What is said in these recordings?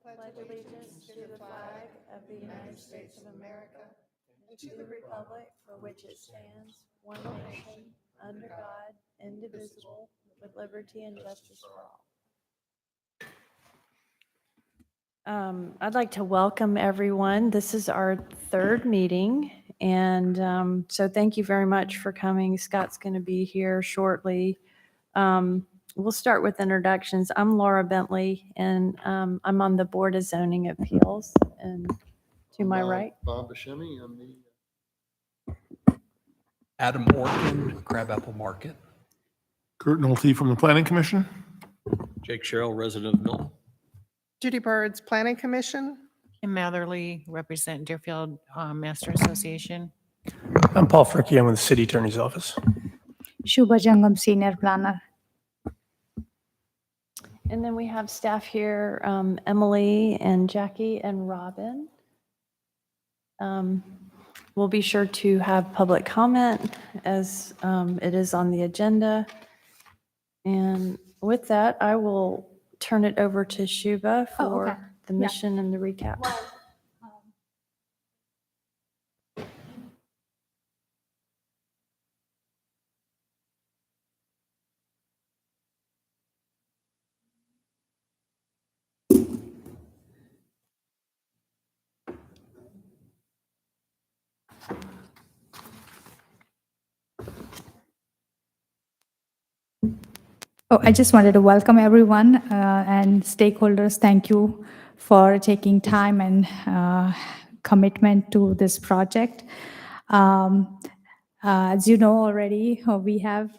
pledge allegiance to the flag of the United States of America and to the republic for which it stands, one nation, under God, indivisible, with liberty and justice for all. I'd like to welcome everyone. This is our third meeting, and so thank you very much for coming. Scott's going to be here shortly. We'll start with introductions. I'm Laura Bentley, and I'm on the Board of Zoning Appeals. And to my right, Bob Buscemi, I'm the Adam Orkin, Crabapple Market. Kurt Nolte from the Planning Commission. Jake Sherrill, resident of Milton. Judy Birds, Planning Commission. Kim Matherly, represent Deerfield Master Association. I'm Paul Fricke. I'm with the City Attorney's Office. Shubha Jangam, Senior Planner. and then we have staff here, Emily and Jackie and Robin. We'll be sure to have public comment as it is on the agenda. And with that, I will turn it over to Shubha for okay. the Yeah. mission and the recap. Oh, I just wanted to welcome everyone and stakeholders. Thank you for taking time and commitment to this project. As you know already, we have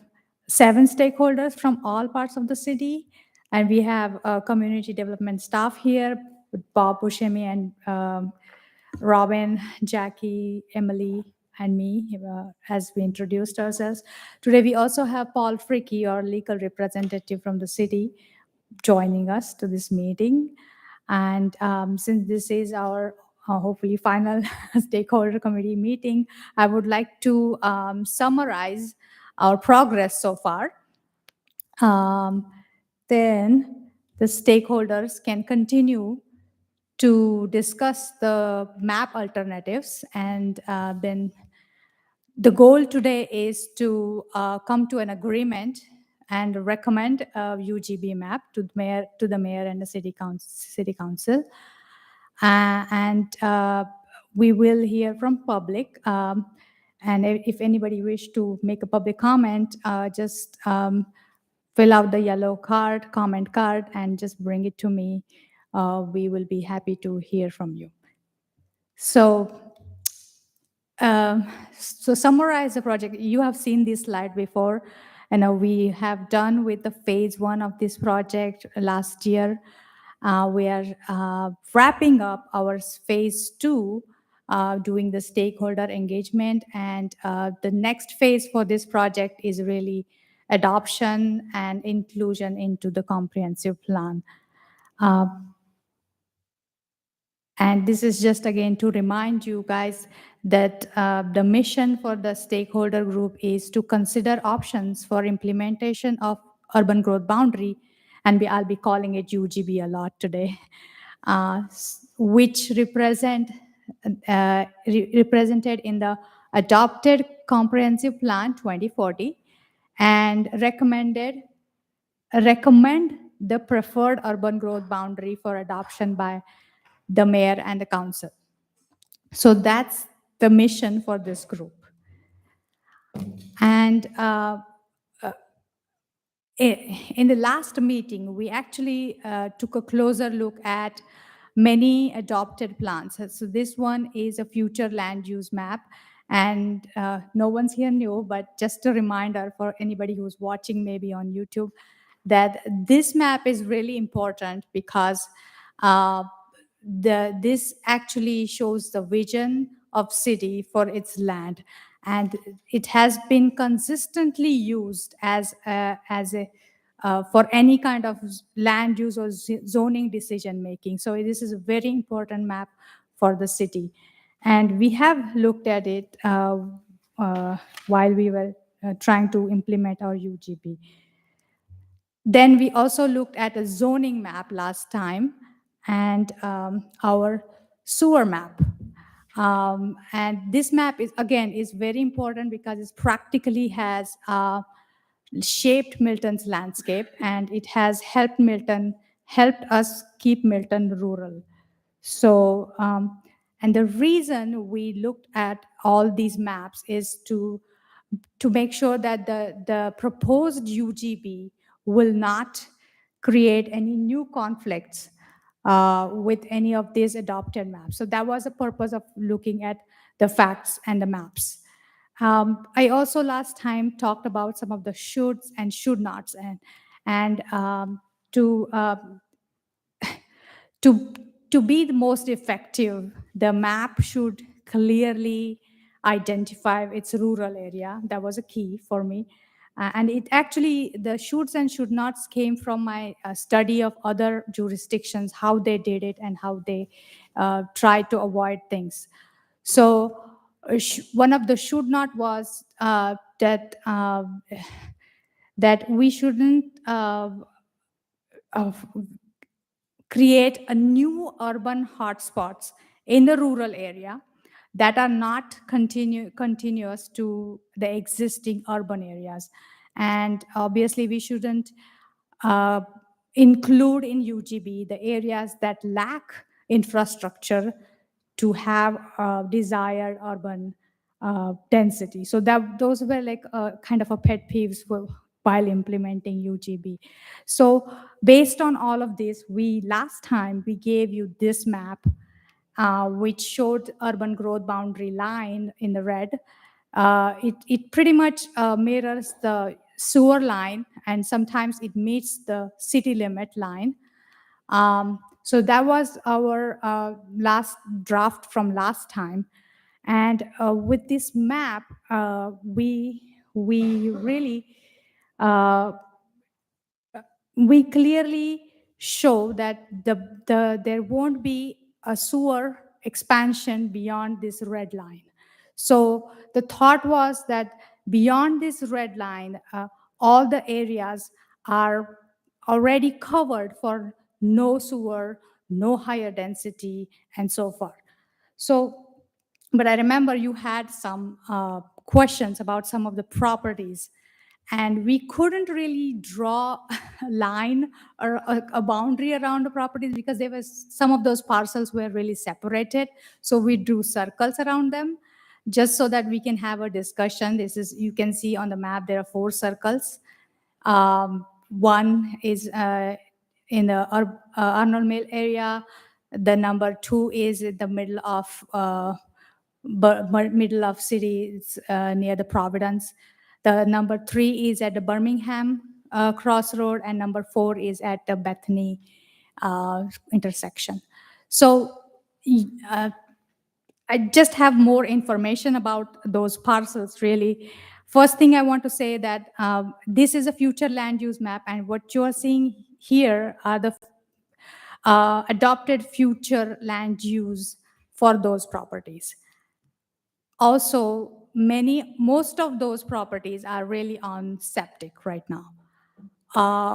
7 stakeholders from all parts of the city, and we have community development staff here with Bob Buscemi and Robin, Jackie, Emily, and me, as we introduced ourselves. Today, we also have Paul Fricke, our legal representative from the city, joining us to this meeting. And since this is our hopefully final stakeholder committee meeting, I would like to summarize our progress so far. Then the stakeholders can continue to discuss the map alternatives, and then the goal today is to come to an agreement and recommend a UGB map to the mayor and the city council. And we will hear from public. And if anybody wish to make a public comment, just fill out the yellow comment card, and just bring it to me. We will be happy to hear from you. So summarize the project. You have seen this slide before, and we have done with the phase 1 of this project last year. We are wrapping up our phase 2, doing the stakeholder engagement, and the next phase for this project is really adoption and inclusion into the comprehensive plan. And this is just again to remind you guys that the mission for the stakeholder group is to consider options for implementation of urban growth boundary, and I'll be calling it UGB a lot today, which represented in the adopted comprehensive plan 2040, and recommend the preferred urban growth boundary for adoption by the mayor and the council. So that's the mission for this group. And in the last meeting, we actually took a closer look at many adopted plans. So this one is a future land use map, and no one's here new, but just a reminder for anybody who's watching maybe on YouTube, that this map is really important because this actually shows the vision of city for its land, and it has been consistently used as a for any kind of land use or zoning decision making. So this is a very important map for the city, and we have looked at it while we were trying to implement our UGB. Then we also looked at a zoning map last time, and our sewer map. And this map is, again, is very important because it practically has shaped Milton's landscape, and it has helped us keep Milton rural. So, and the reason we looked at all these maps is to make sure that the proposed UGB will not create any new conflicts with any of these adopted maps. So that was the purpose of looking at the facts and the maps. I also last time talked about some of the shoulds and should nots, and to to to be the most effective, the map should clearly identify its rural area. That was a key for me. And it actually, the shoulds and should nots came from my study of other jurisdictions, how they did it and how they tried to avoid things. So one of the should not was that we shouldn't create a new urban hotspots in the rural area that are not continuous to the existing urban areas. And obviously, we shouldn't uh, include in UGB the areas that lack infrastructure to have desired urban density. So those were like kind of a pet peeves while implementing UGB. So based on all of this, last time we gave you this map, which showed urban growth boundary line in the red. It pretty much mirrors the sewer line, and sometimes it meets the city limit line. So that was our last draft from last time. And with this map, we really we clearly show that there won't be a sewer expansion beyond this red line. So the thought was that beyond this red line, all the areas are already covered for no sewer, no higher density, and so forth. So, but I remember you had some questions about some of the properties, and we couldn't really draw a line or a boundary around the properties because some of those parcels were really separated. So we drew circles around them just so that we can have a discussion. You can see on the map, there are 4 circles. One is in the Arnold Mill area. The number 2 is in the middle of city, it's near the Providence. The number 3 is at the Birmingham crossroad, and number 4 is at the Bethany intersection. So I just have more information about those parcels, really. First thing I want to say that this is a future land use map, and what you are seeing here are the adopted future land use for those properties. Also, most of those properties are really on septic right now.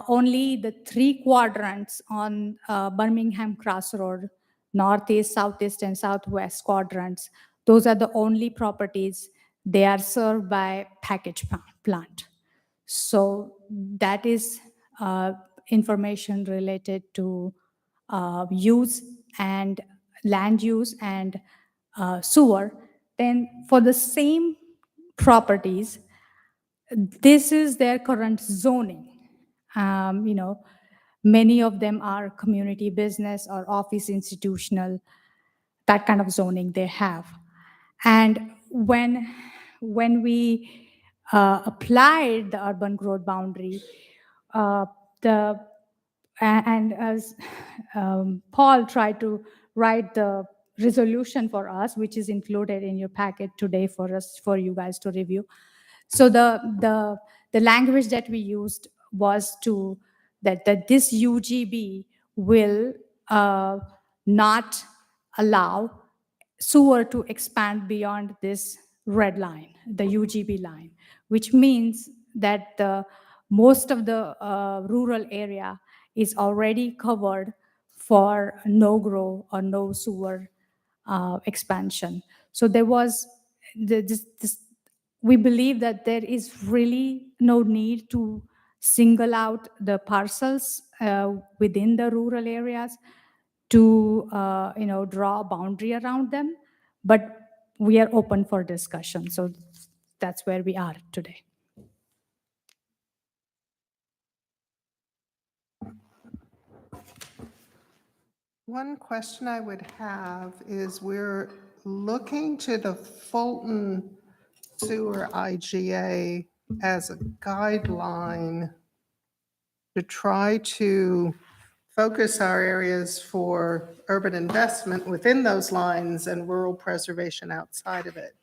Only the 3 quadrants on Birmingham Crossroad, northeast, southeast, and southwest quadrants, those are the only properties they are served by package plant. So that is information related to use and land use and sewer. Then for the same properties, this is their current zoning. Many of them are community business or office institutional, that kind of zoning they have. And when we applied the urban growth boundary, and as Paul tried to write the resolution for us, which is included in your packet today for you guys to review. So the language that we used was that this UGB will not allow sewer to expand beyond this red line, the UGB line, which means that most of the rural area is already covered for no grow or no sewer expansion. So there was we believe that there is really no need to single out the parcels within the rural areas to draw a boundary around them, but we are open for discussion. So that's where we are today. One question I would have is we're looking to the Fulton Sewer IGA as a guideline to try to focus our areas for urban investment within those lines and rural preservation outside of it.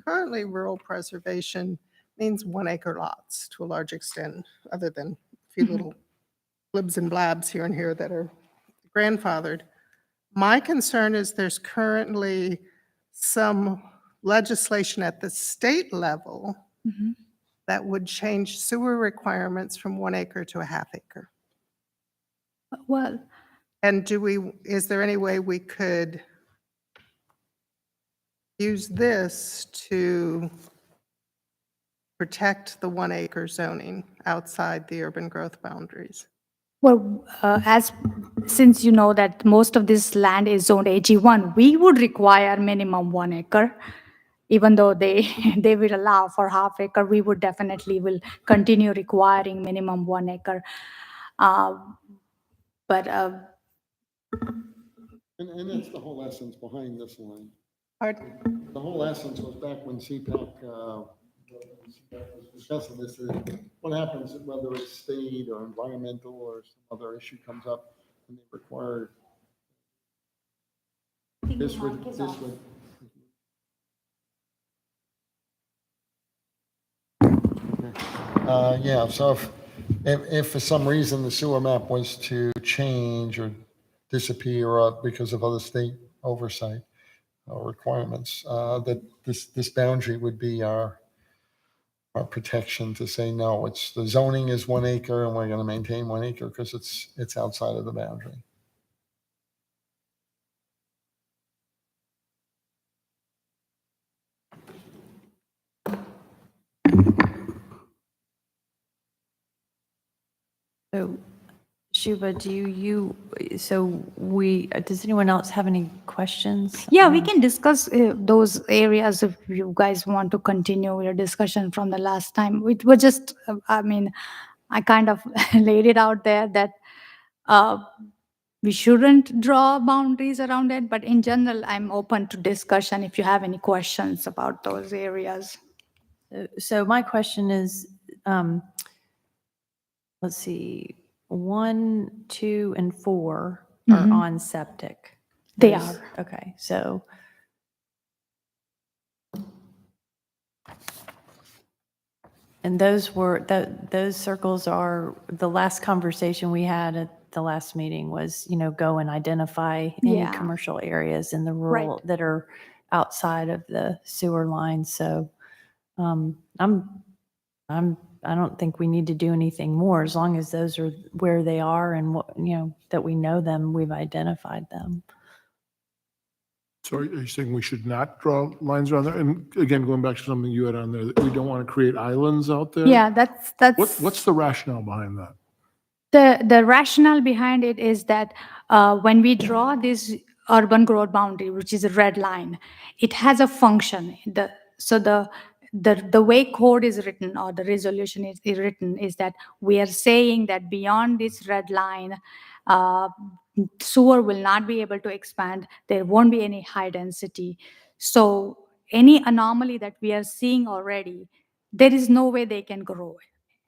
Currently, rural preservation means 1 acre lots to a large extent, other than a few little blibs and blabs here and here that are grandfathered. My concern is there's currently some legislation at the state level that would change sewer requirements from 1 acre to a ½ acre. Well, And is there any way we could use this to protect the 1 acre zoning outside the urban growth boundaries? well, since you know that most of this land is zoned AG1, we would require minimum 1 acre. Even though they they will allow for ½ acre, we would definitely will continue requiring minimum 1 acre. But And that's the whole essence behind this line. Pardon? The whole essence was back when CPAC was discussing this, is what happens whether it's state or environmental or some other issue comes up and they require this would. Yeah, so if for some reason the sewer map was to change or disappear because of other state oversight or requirements, that this boundary would be our protection to say, no, it's the zoning is 1 acre and we're going to maintain 1 acre because it's outside of the boundary. So Shubha, does anyone else have any questions? yeah, we can discuss those areas if you guys want to continue your discussion from the last time. It was just, I kind of laid it out there that we shouldn't draw boundaries around it, but in general, I'm open to discussion if you have any questions about those areas. So my question is, let's see, 1, 2, and 4 are on septic. They Those- are. Okay, so. And those circles are, the last conversation we had at the last meeting was, go and identify any Yeah. commercial areas in the rural that are outside of the sewer line. So I don't think we need to do anything more as long as those are where they are and that we know them, we've identified them. So are you saying we should not draw lines around there? And again, going back to something you had on there, that we don't want to create islands out there? Yeah, that's What's the rationale behind that? the rationale behind it is that when we draw this urban growth boundary, which is a red line, it has a function. The way code is written or the resolution is written is that we are saying that beyond this red line, sewer will not be able to expand. There won't be any high density. So any anomaly that we are seeing already, there is no way they can grow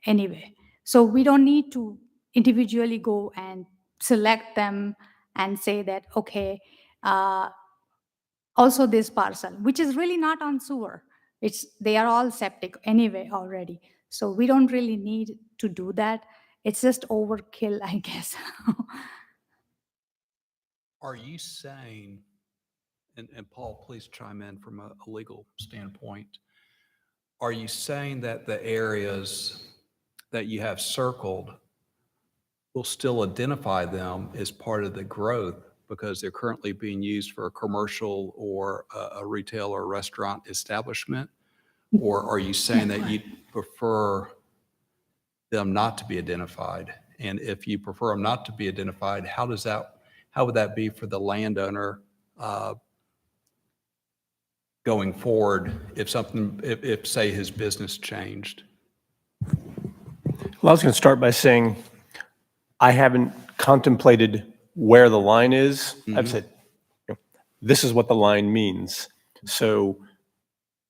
anyway. So we don't need to individually go and select them and say that, okay, also this parcel, which is really not on sewer. They are all septic anyway already. So we don't really need to do that. It's just overkill, I guess. Are you saying, and Paul, please chime in from a legal standpoint, are you saying that the areas that you have circled we'll still identify them as part of the growth because they're currently being used for a commercial or a retail or restaurant establishment? Or are you saying that you prefer them not to be identified? And if you prefer them not to be identified, how would that be for the landowner going forward if say his business changed? Well, I was going to start by saying I haven't contemplated where the line is. I've said, this is what the line means. So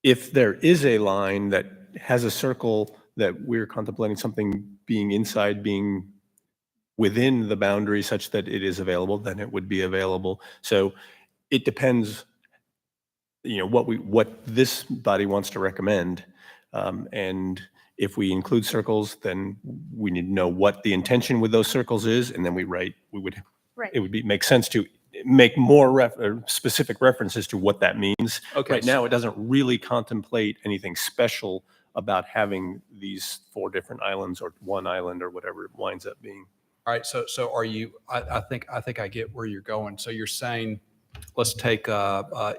if there is a line that has a circle that we're contemplating something being inside, being within the boundary such that it is available, then it would be available. So it depends, what this body wants to recommend. And if we include circles, then we need to know what the intention with those circles is, and then it would make sense to make more specific references to what that means. Okay, Right now, it doesn't really contemplate anything special about having these 4 different islands or 1 island or whatever it winds up being. All right, so are you, I think I get where you're going. So you're saying, let's take,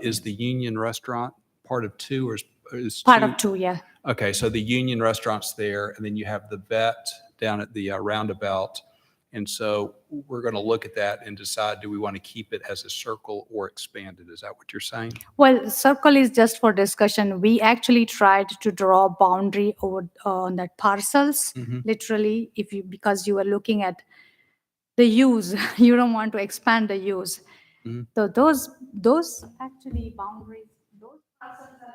is the Union Restaurant part of 2 or is Part 2? of 2, yeah. Okay, so the Union Restaurant's there, and then you have the vet down at the roundabout. And so we're going to look at that and decide, do we want to keep it as a circle or expand it? Is that what you're saying? Well, circle is just for discussion. We actually tried to draw a boundary over on that parcels, literally, because you were looking at the use, you don't want to expand the use. So those actually boundaries, those parcels are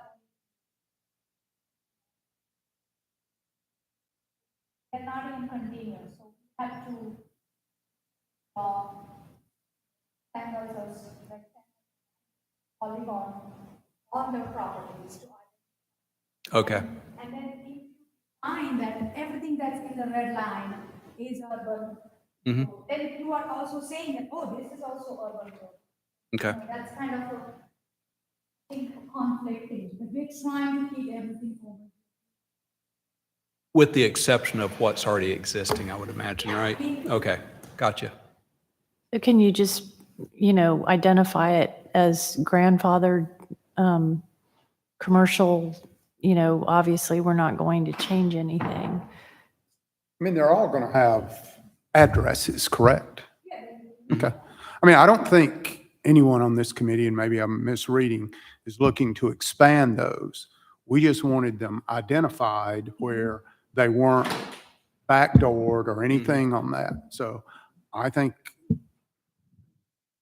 they're not even continuous, so we have to angles or polygon on the properties to Okay, and then if you find that everything that's in the red line is urban, then you are also saying that, oh, this is also urban growth. okay. That's kind of a conflicting, but we're trying to keep everything open. With the exception of what's already existing, I would imagine, right? Okay, gotcha. So can you just, identify it as grandfathered commercial? Obviously, we're not going to change anything. I mean, they're all going to have addresses, correct? Okay. I mean, I don't think anyone on this committee, and maybe I'm misreading, is looking to expand those. We just wanted them identified where they weren't backdoored or anything on that. So I think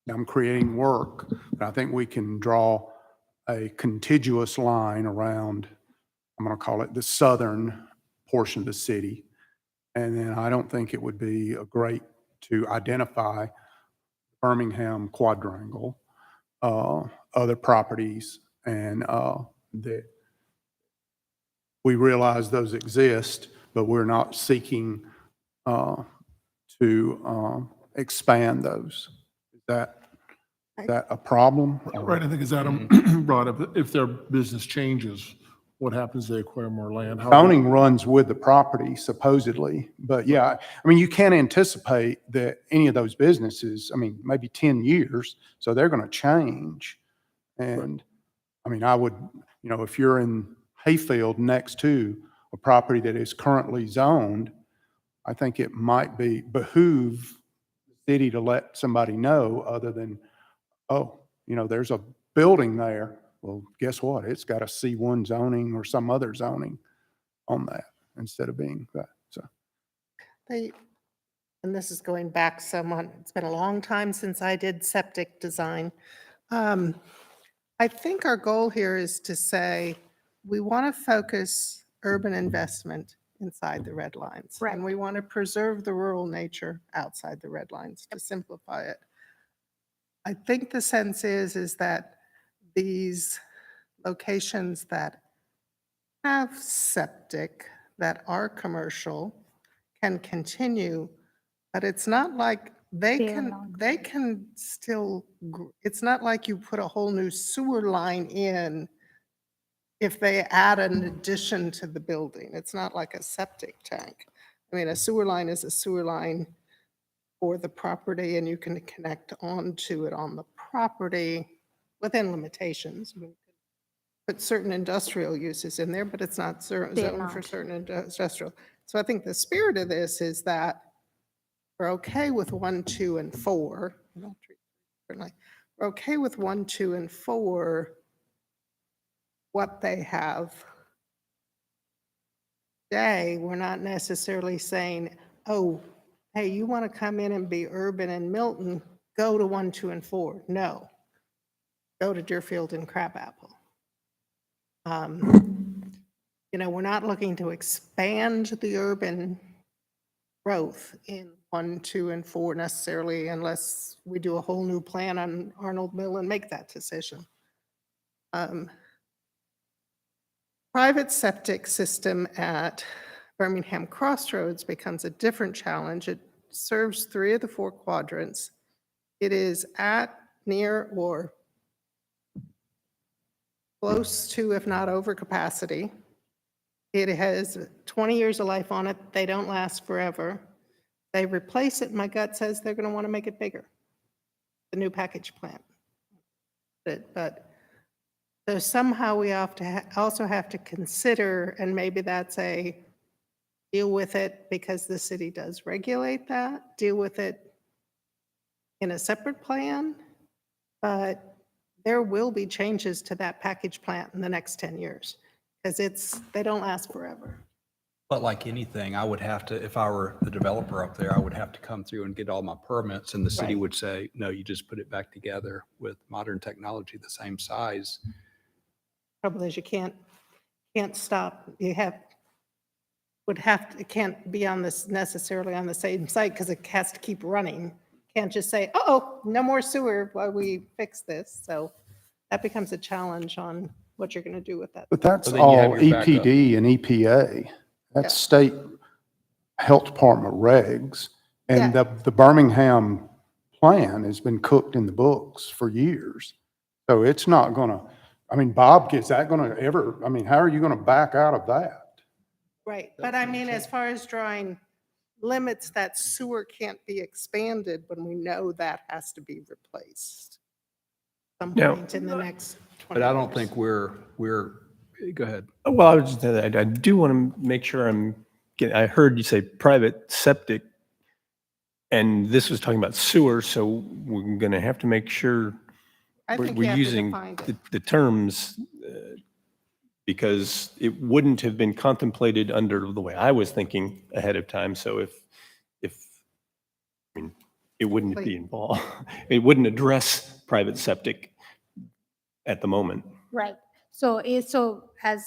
I'm creating work, but I think we can draw a contiguous line around, I'm going to call it the southern portion of the city. And then I don't think it would be great to identify Birmingham quadrangle, other properties, and that we realize those exist, but we're not seeking to expand those. Is that a problem? Right, I think as Adam brought up, if their business changes, what happens? They acquire more land. How- Zoning runs with the property supposedly, but yeah, I mean, you can't anticipate that any of those businesses, I mean, maybe 10 years, so they're going to change. And I mean, I would, if you're in Hayfield next to a property that is currently zoned, I think it might behoove the city to let somebody know other than, oh, there's a building there. Well, guess what? It's got a C1 zoning or some other zoning on that instead of being that. So And this is going back somewhat, it's been a long time since I did septic design. I think our goal here is to say, we want to focus urban investment inside the red lines. Right. And we want to preserve the rural nature outside the red lines, to simplify it. I think the sense is that these locations that have septic, that are commercial, can continue, but it's not like they can still, it's not like you put a whole new sewer line in if they add an addition to the building. It's not like a septic tank. I mean, a sewer line is a sewer line for the property, and you can connect onto it on the property within limitations. We put certain industrial uses in there, but it's not zoned They're for not. certain industrial. So I think the spirit of this is that we're okay with 1, 2, and 4. We don't treat it differently. We're okay with 1, 2, and 4, what they have today. We're not necessarily saying, oh, hey, you want to come in and be urban in Milton, go to 1, 2, and 4. No. Go to Deerfield and Crabapple. We're not looking to expand the urban growth in 1, 2, and 4 necessarily, unless we do a whole new plan on Arnold Mill and make that decision. Private septic system at Birmingham Crossroads becomes a different challenge. It serves 3 of the 4 quadrants. It is at, near, or close to, if not over capacity. It has 20 years of life on it. They don't last forever. They replace it, my gut says they're going to want to make it bigger, the new package plant. But so somehow we have to also have to consider, and maybe that's a deal with it because the city does regulate that, deal with it in a separate plan, but there will be changes to that package plant in the next 10 years because they don't last forever. But like anything, I would have to, if I were the developer up there, I would have to come through and get all my permits, and the city Right. would say, no, you just put it back together with modern technology the same size. Trouble is you can't stop. It can't be necessarily on the same site because it has to keep running. Can't just say, oh, no more sewer while we fix this. So that becomes a challenge on what you're going to do with that. But that's So then you have all your backup. EPD and EPA. That's state health department regs. And Yeah. the Birmingham plan has been cooked in the books for years. So it's not gonna, Bob, is that gonna ever, how are you gonna back out of that? Right. But I mean, as far as drawing limits that sewer can't be expanded when we know that has to be replaced some Now- point in the next 20 But I don't years. think we're, go ahead. Well, I was just, I do want to make sure I heard you say private septic, and this was talking about sewer, so we're going to have to make sure I think you we're have to using define it. the terms, because it wouldn't have been contemplated under the way I was thinking ahead of time. So it wouldn't be involved. It wouldn't address private septic at the moment. Right. So as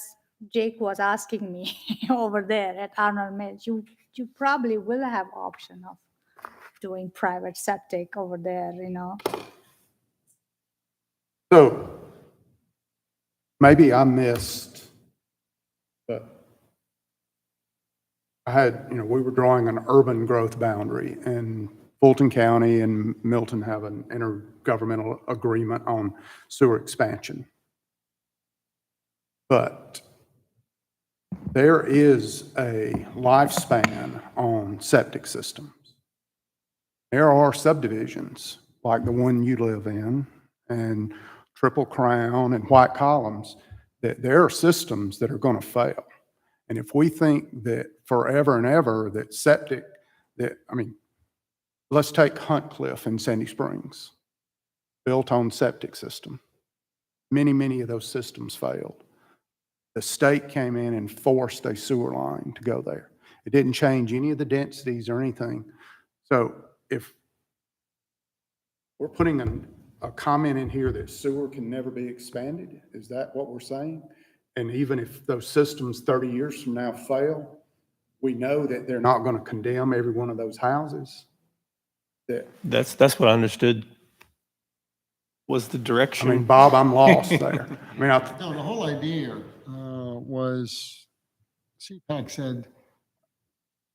Jake was asking me over there at Arnold Mills, you probably will have option of doing private septic over there, So maybe I missed, but we were drawing an urban growth boundary, and Fulton County and Milton have an intergovernmental agreement on sewer expansion. But there is a lifespan on septic systems. There are subdivisions like the one you live in and Triple Crown and White Columns, that there are systems that are going to fail. And if we think that forever and ever that septic, let's take Hunt Cliff in Sandy Springs, built on septic system. Many of those systems failed. The state came in and forced a sewer line to go there. It didn't change any of the densities or anything. So if we're putting a comment in here that sewer can never be expanded, is that what we're saying? And even if those systems 30 years from now fail, we know that they're not going to condemn every one of those houses? That's what I understood was the direction. Bob, I'm lost there. No, the whole idea was, CPAC said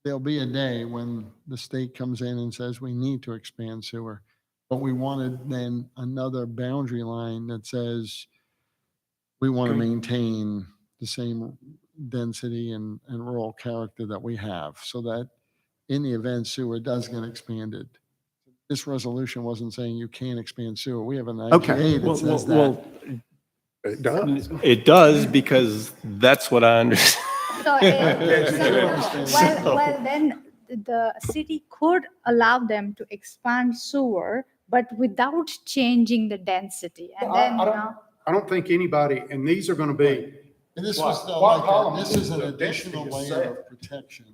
there'll be a day when the state comes in and says we need to expand sewer. But we wanted then another boundary line that says we want to maintain the same density and rural character that we have, so that in the event sewer does get expanded, this resolution wasn't saying you can't expand sewer. We have an Okay. IGA that says that. Well, It does. it does because that's what I understand. So, understand. well, then the city could allow them to expand sewer, but without changing the density. And then, you know, I don't think anybody, and these are going to be, And this What- was, the- what like, column this is is an the additional density is layer set? of protection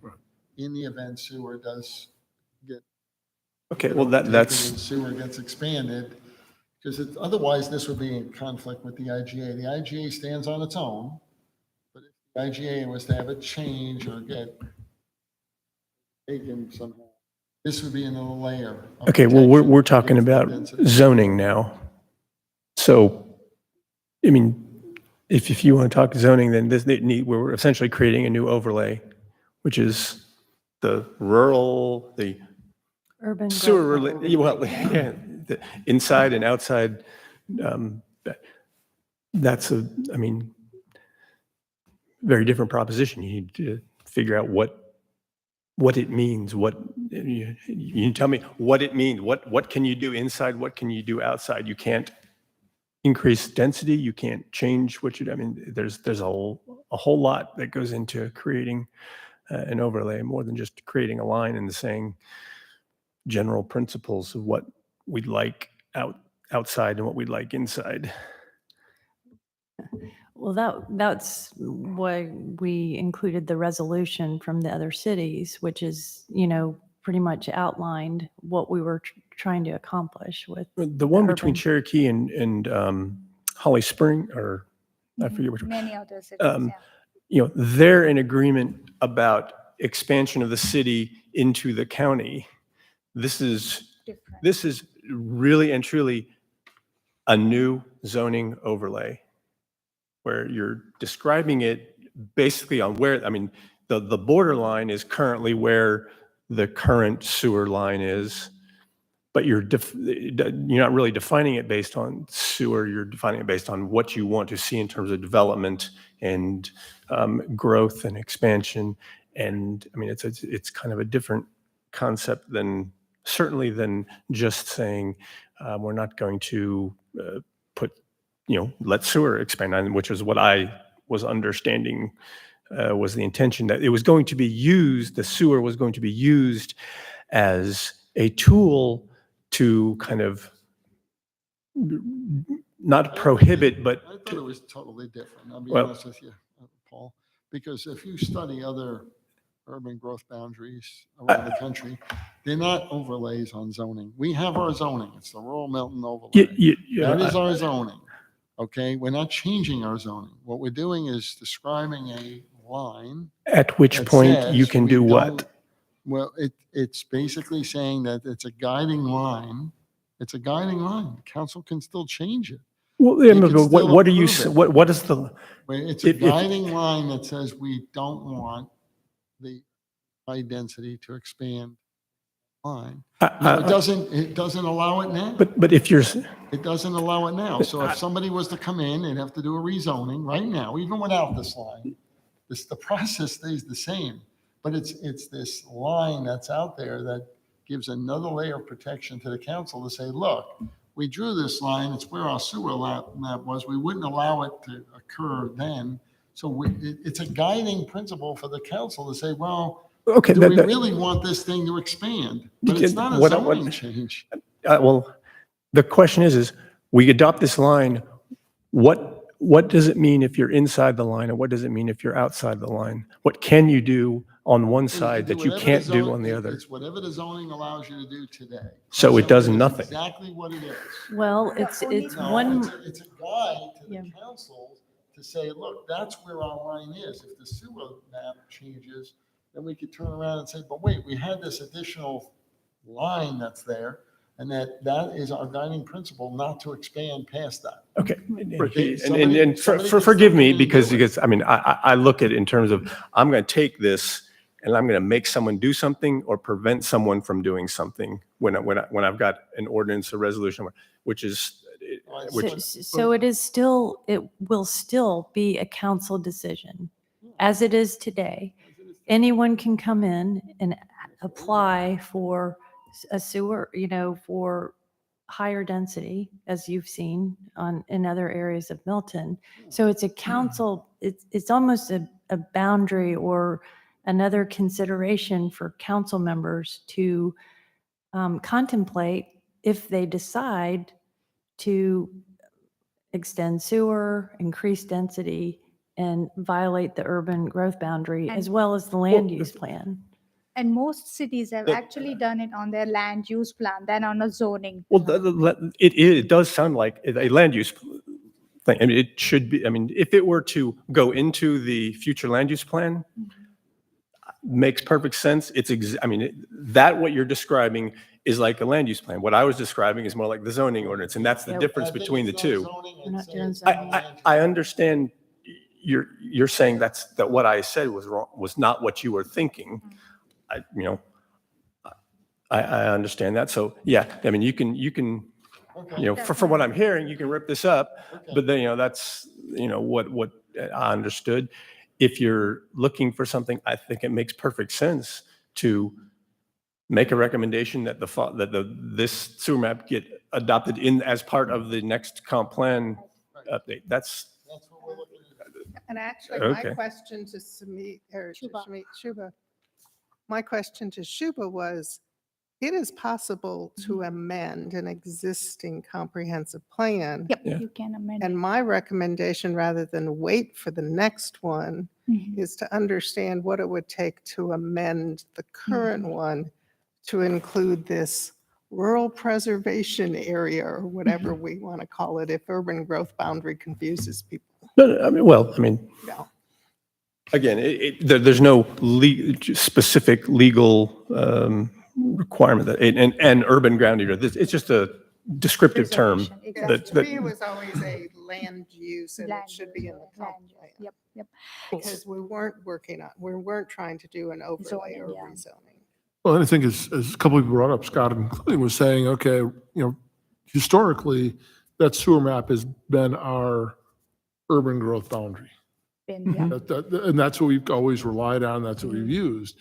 in the event sewer does get. Okay, well, overtaken that's, and sewer gets expanded, because otherwise this would be in conflict with the IGA. The IGA stands on its own, but if the IGA was to have a change or get taken somehow, this would be another layer. of okay, well, protection we're talking against that about density. zoning now. So, I mean, if you want to talk zoning, then we're essentially creating a new overlay, which is the rural, the Urban sewer, growth. well, yeah, the inside and outside. um, That's I mean, very different proposition. You need to figure out what it means, you tell me what it means, what can you do inside, what can you do outside? You can't increase density, you can't change I mean, there's a whole lot that goes into creating an overlay, more than just creating a line and saying general principles of what we'd like outside and what we'd like inside. Well, that's why we included the resolution from the other cities, which is, pretty much outlined what we were trying to accomplish with. The one between urban- Cherokee and Holly Spring, or I forget which one. many other cities, Um, yeah. They're in agreement about expansion of the city into the county. This is Different. really and truly a new zoning overlay where you're describing it basically on where, I mean, the borderline is currently where the current sewer line is, but you're not really defining it based on sewer, you're defining it based on what you want to see in terms of development and growth and expansion. And I mean, it's kind of a different concept certainly than just saying, we're not going to let sewer expand, which is what I was understanding was the intention, that it was going to be used, the sewer was going to be used as a tool to kind of not prohibit, but I thought it was totally different. I'll be Well- honest with you, Paul, because if you study other urban growth boundaries around the country, they're not overlays on zoning. We have our zoning. It's the rural Milton overlay. That is our zoning. Okay, we're not changing our zoning. What we're doing is describing a line. at which that point you says can we do what? don't- Well, it's basically saying that it's a guiding line. It's a guiding line. Council can still change it. Well, They can but still what are you, approve it. what is the, But it's a If- guiding line that says we don't want the high density to expand line. Now, it doesn't allow it now. but if you're, It doesn't allow it now. So if somebody was to come in, they'd have to do a rezoning right now, even without this line. The process stays the same, but it's this line that's out there that gives another layer of protection to the council to say, look, we drew this line, it's where our sewer map was, we wouldn't allow it to occur then. So it's a guiding principle for the council to say, well, okay. do we really want this thing to expand? But it's not a What- zoning change. Well, the question is we adopt this line, what does it mean if you're inside the line, and what does it mean if you're outside the line? What can you do on one side that you whatever can't the do zone- on the other? It's whatever the zoning allows you to do today. So it does is nothing. Exactly what it is. Well, it's No, one, it's a guide to Yeah. the council to say, look, that's where our line is. If the sewer map changes, then we could turn around and say, but wait, we had this additional line that's there, and that is our guiding principle, not to expand past that. Okay. Somebody- And somebody can forgive still me, come in and because do it. I mean, I look at it in terms of, I'm going to take this and I'm going to make someone do something or prevent someone from doing something when I've got an ordinance or resolution, which is, so it will still be a council decision, as it is today. Anyone can come in and apply for a sewer, for higher density, as you've seen in other areas of Milton. So it's a council, it's almost a boundary or another consideration for council members to contemplate if they decide to extend sewer, increase density, and violate the urban growth boundary as well as the land use plan. And most cities have actually done it on their land use plan than on a zoning. Well, it does sound like a land use thing. I mean, it should be, I mean, if it were to go into the future land use plan, makes perfect sense. That what you're describing is like a land use plan. What I was describing is more like the zoning ordinance, and that's the Yep. difference between the two. We're not doing I understand you're saying that what I said was wrong, was not what you were thinking. I understand that. So yeah, I mean, you can, for what I'm hearing, you can rip this up, but then, that's, what I understood. If you're looking for something, I think it makes perfect sense to make a recommendation that this sewer map get adopted as part of the next comp plan update. That's That's what we're looking at. And actually, Okay. my question to Shubha. Shubha, my question to Shubha was, it is possible to amend an existing comprehensive plan. Yep, Yeah. you can amend. And my recommendation, rather than wait for the next one, Mhm. is to understand what it would take to amend the current one to include this rural preservation area, or whatever we want to call it, if urban growth boundary confuses people. no, I mean, No. again, there's no specific legal requirement that, and urban ground area. It's just a descriptive term. Preservation, Yeah, exactly. to me, it was always a land use, and it Land should be in the use, comp land use. plan. Yep, yep. Because we weren't trying to do an overlay or Zoning, yeah. rezoning. Well, and I think as a couple of people brought up, Scott including, was saying, okay, historically, that sewer map has been our urban growth boundary. Been, yeah. And that's what we've always relied on, that's what we've used.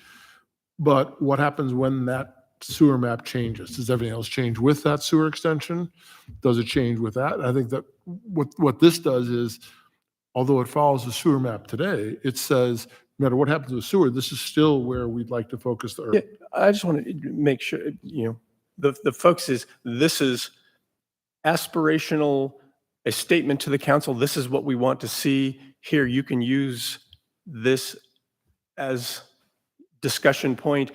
But what happens when that sewer map changes? Does everything else change with that sewer extension? Does it change with that? I think that what this does is, although it follows the sewer map today, it says, no matter what happens to the sewer, this is still where we'd like to focus the Yeah, urban. I just want to make sure, the focus is, this is aspirational, a statement to the council, this is what we want to see here. You can use this as discussion point,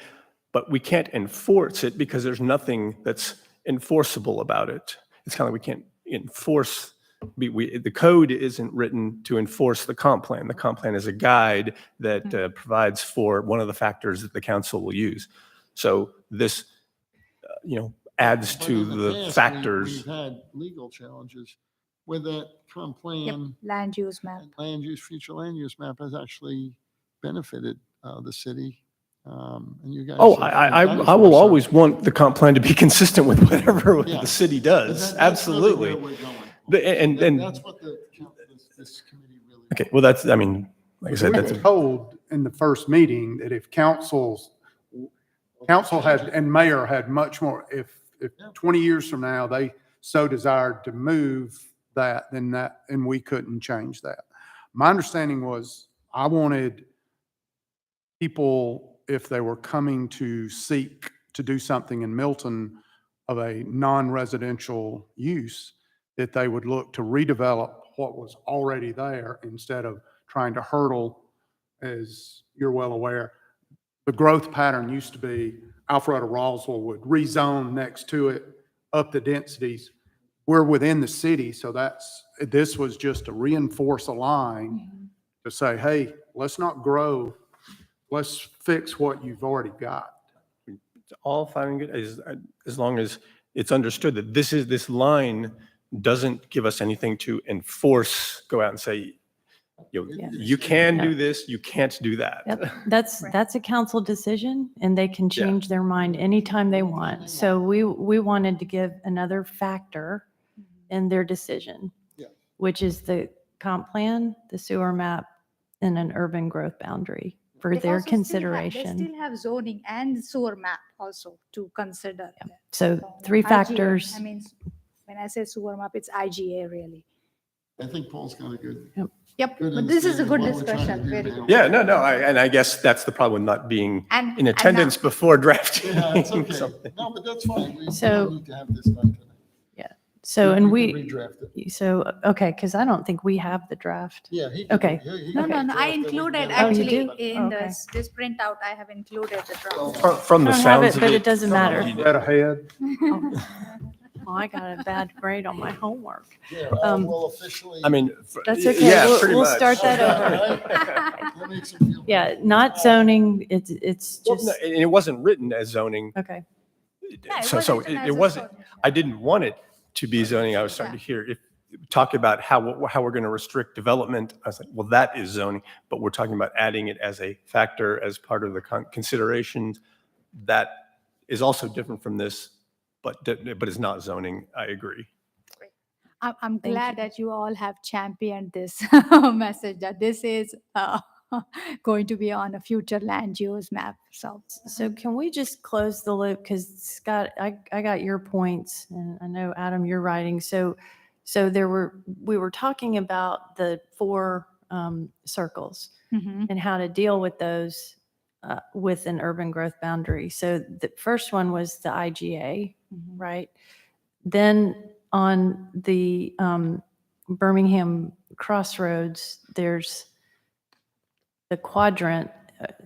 but we can't enforce it because there's nothing that's enforceable about it. It's kind of like we can't enforce, the code isn't written to enforce the comp plan. The comp plan is a guide that provides for one of the factors that the council will use. So this, adds But to in the past, factors. We've had legal challenges where that comp Yep, plan, land use map. and land use, future land use map has actually benefited the city. And you guys. Oh, have I dinosaurs, will so- always want the comp plan to be consistent with whatever Yeah. the city But does. that's really Absolutely. where we're going. And That's what this committee really. okay, well, that's, I mean, like I said, We that's, were told in the first meeting that if council had, and mayor had much more, if 20 years from now, they so desired to move that, and we couldn't change that. My understanding was I wanted people, if they were coming to seek to do something in Milton of a non-residential use, that they would look to redevelop what was already there instead of trying to hurdle, as you're well aware. The growth pattern used to be Alpharetta Roswell would rezone next to it, up the densities. We're within the city, so this was just to reinforce a line to say, hey, let's not grow, let's fix what you've already got. it's all fine and good, as long as it's understood that this line doesn't give us anything to enforce, go out and say, you can do this, you can't do that. Yep, that's a council decision, and they can Yeah. change their mind anytime they want. So we wanted to give another factor in their decision, Yeah. which is the comp plan, the sewer map, and an urban growth boundary. for They their also still have- consideration. They still have zoning and sewer map also to consider. So three IGA, factors. I mean, when I say sewer map, it's IGA really. I think Paul's got a good. Yep, Good but this is a understanding good of what we're trying to discussion, do very now. good. Yeah, no, and I guess that's the problem with not being And- in and attendance now- before drafting. Yeah, it's okay. something. No, but that's fine. We So- don't need to have this done tonight. So, and can we, Redraft it. so, okay, because I don't think we have the draft. Yeah, he can. Okay. he No, can no, no, I draft it. We can included get it. Oh, you actually do? in Okay. this printout, I have included the draft. From I the don't have sounds it, of but it. it doesn't matter. Read ahead. Well, I got a bad grade on my homework. Yeah, Um, we'll officially. I mean, That's okay. yeah, We'll- pretty we'll much. start that over. That makes it feel Yeah, better. not zoning, it's Well, just, no, and it wasn't written as zoning. okay. Yeah, So written as it a wasn't, zoning. I didn't want it to be zoning. I was starting to hear, if, talk about how we're going to restrict development. I was like, well, that is zoning, but we're talking about adding it as a factor, as part of the considerations. That is also different from this, but it's not zoning. I agree. I'm Thank glad you. that you all have championed this message, that this is going to be on a future land use map, so. So can we just close the loop? Because Scott, I got your points, and I know, Adam, you're writing. So we were talking about the four circles Mhm. and how to deal with those with an urban growth boundary. So the first one was the IGA, right? Then on the Birmingham Crossroads, there's the quadrant,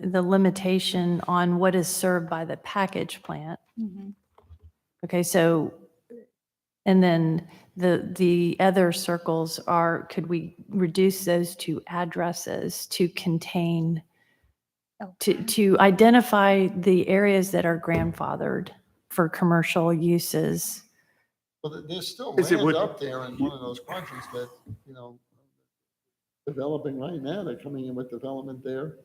the limitation on what is served by the package plant. Mhm. Okay, so, and then the other circles are, could we reduce those to addresses to contain, to identify the areas that are grandfathered for commercial uses? Well, there's still Is it land would- up there in one of those quadrants that, developing right now. They're coming in with development there.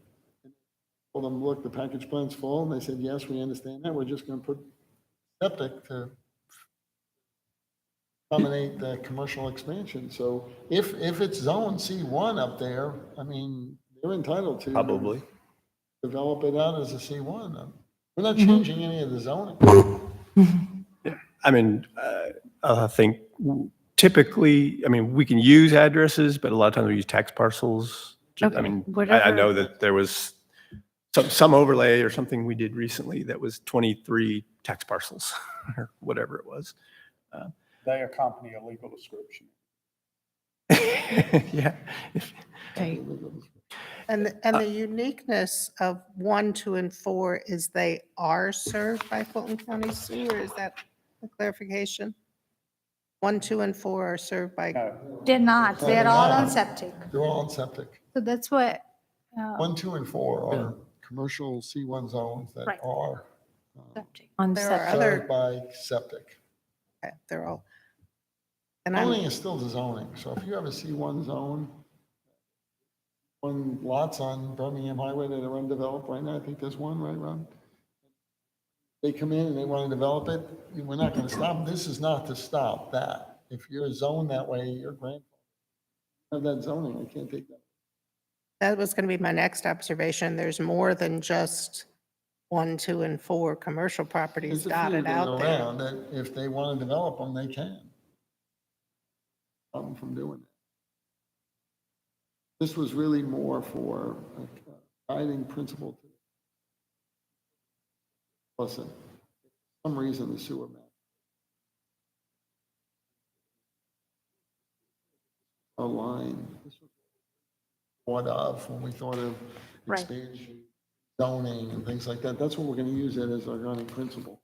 Told them, look, the package plant's full, and they said, yes, we understand that. We're just going to put septic to accommodate the commercial expansion. So if it's zone C1 up there, I mean, they're entitled to. Probably. Develop it out as a C1. We're not changing any of the zoning. I mean, I think typically, I mean, we can use addresses, but a lot of times we use tax parcels. I Okay, mean, I whatever. know that there was some overlay or something we did recently that was 23 tax parcels or whatever it was. They accompany a legal description. Yeah. Okay, And the uniqueness of 1, 2, and 4 is they are served by Fulton County Sewer. Is that a clarification? 1, 2, and 4 are served by, They're not, they're all on septic. They're all on septic. So that's why, 1, 2, and 4 are commercial C1 zones that Right. are on There are septic. other- served by septic. okay, they're all. And I'm, Zoning is still the zoning. So if you have a C1 zone, one lots on Birmingham Highway that are undeveloped right now, I think there's one, right, Ron? They come in and they want to develop it, we're not going to stop them. This is not to stop that. If you're zoned that way, you're grandfathered. Have that zoning, I can't take that. that was going to be my next observation. There's more than just 1, 2, and 4 commercial properties There's a few dotted that out are there. around that if they want to develop them, they can. Stop them from doing that. This was really more for a guiding principle. Listen, for some reason the sewer map. A line. This was thought of when we thought of Right. expansion, zoning and things like that. That's what we're going to use it as our guiding principle.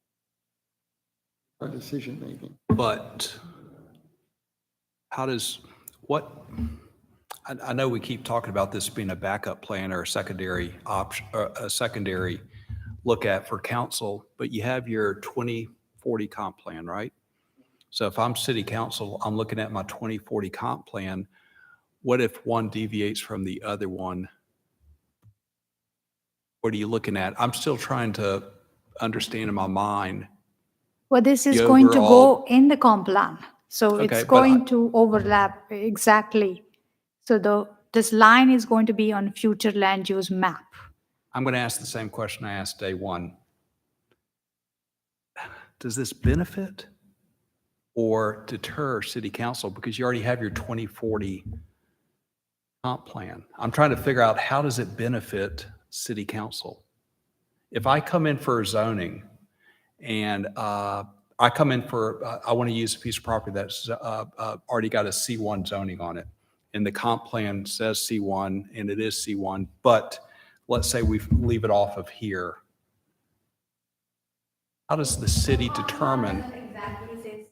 Our decision making. But how does, what, I know we keep talking about this being a backup plan or a secondary option, or a secondary look at for council, but you have your 2040 comp plan, right? So if I'm city council, I'm looking at my 2040 comp plan. What if one deviates from the other one? What are you looking at? I'm still trying to understand in my mind. well, this is The going to overall- go in the comp plan. So Okay, it's but going to overlap exactly. So this line is going to be on future land use map. I'm going to ask the same question I asked day one. Does this benefit or deter city council? Because you already have your 2040 comp plan. I'm trying to figure out, how does it benefit city council? If I come in for zoning and I come in for, I want to use a piece of property that's already got a C1 zoning on it, and the comp plan says C1 and it is C1, but let's say we leave it off of here. How does the city determine? Doesn't exactly say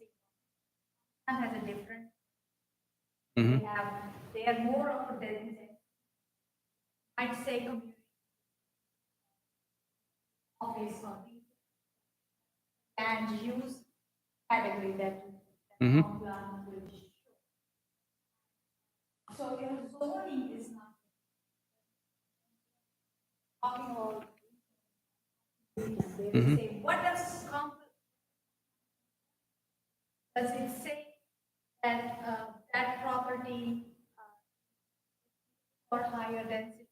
one has a different. Mhm. They are more of a business. I'd say community office or and use category that Mhm. comp plan will show. So your zoning is not talking about. They will say, what does comp? Does it say that that property for higher density?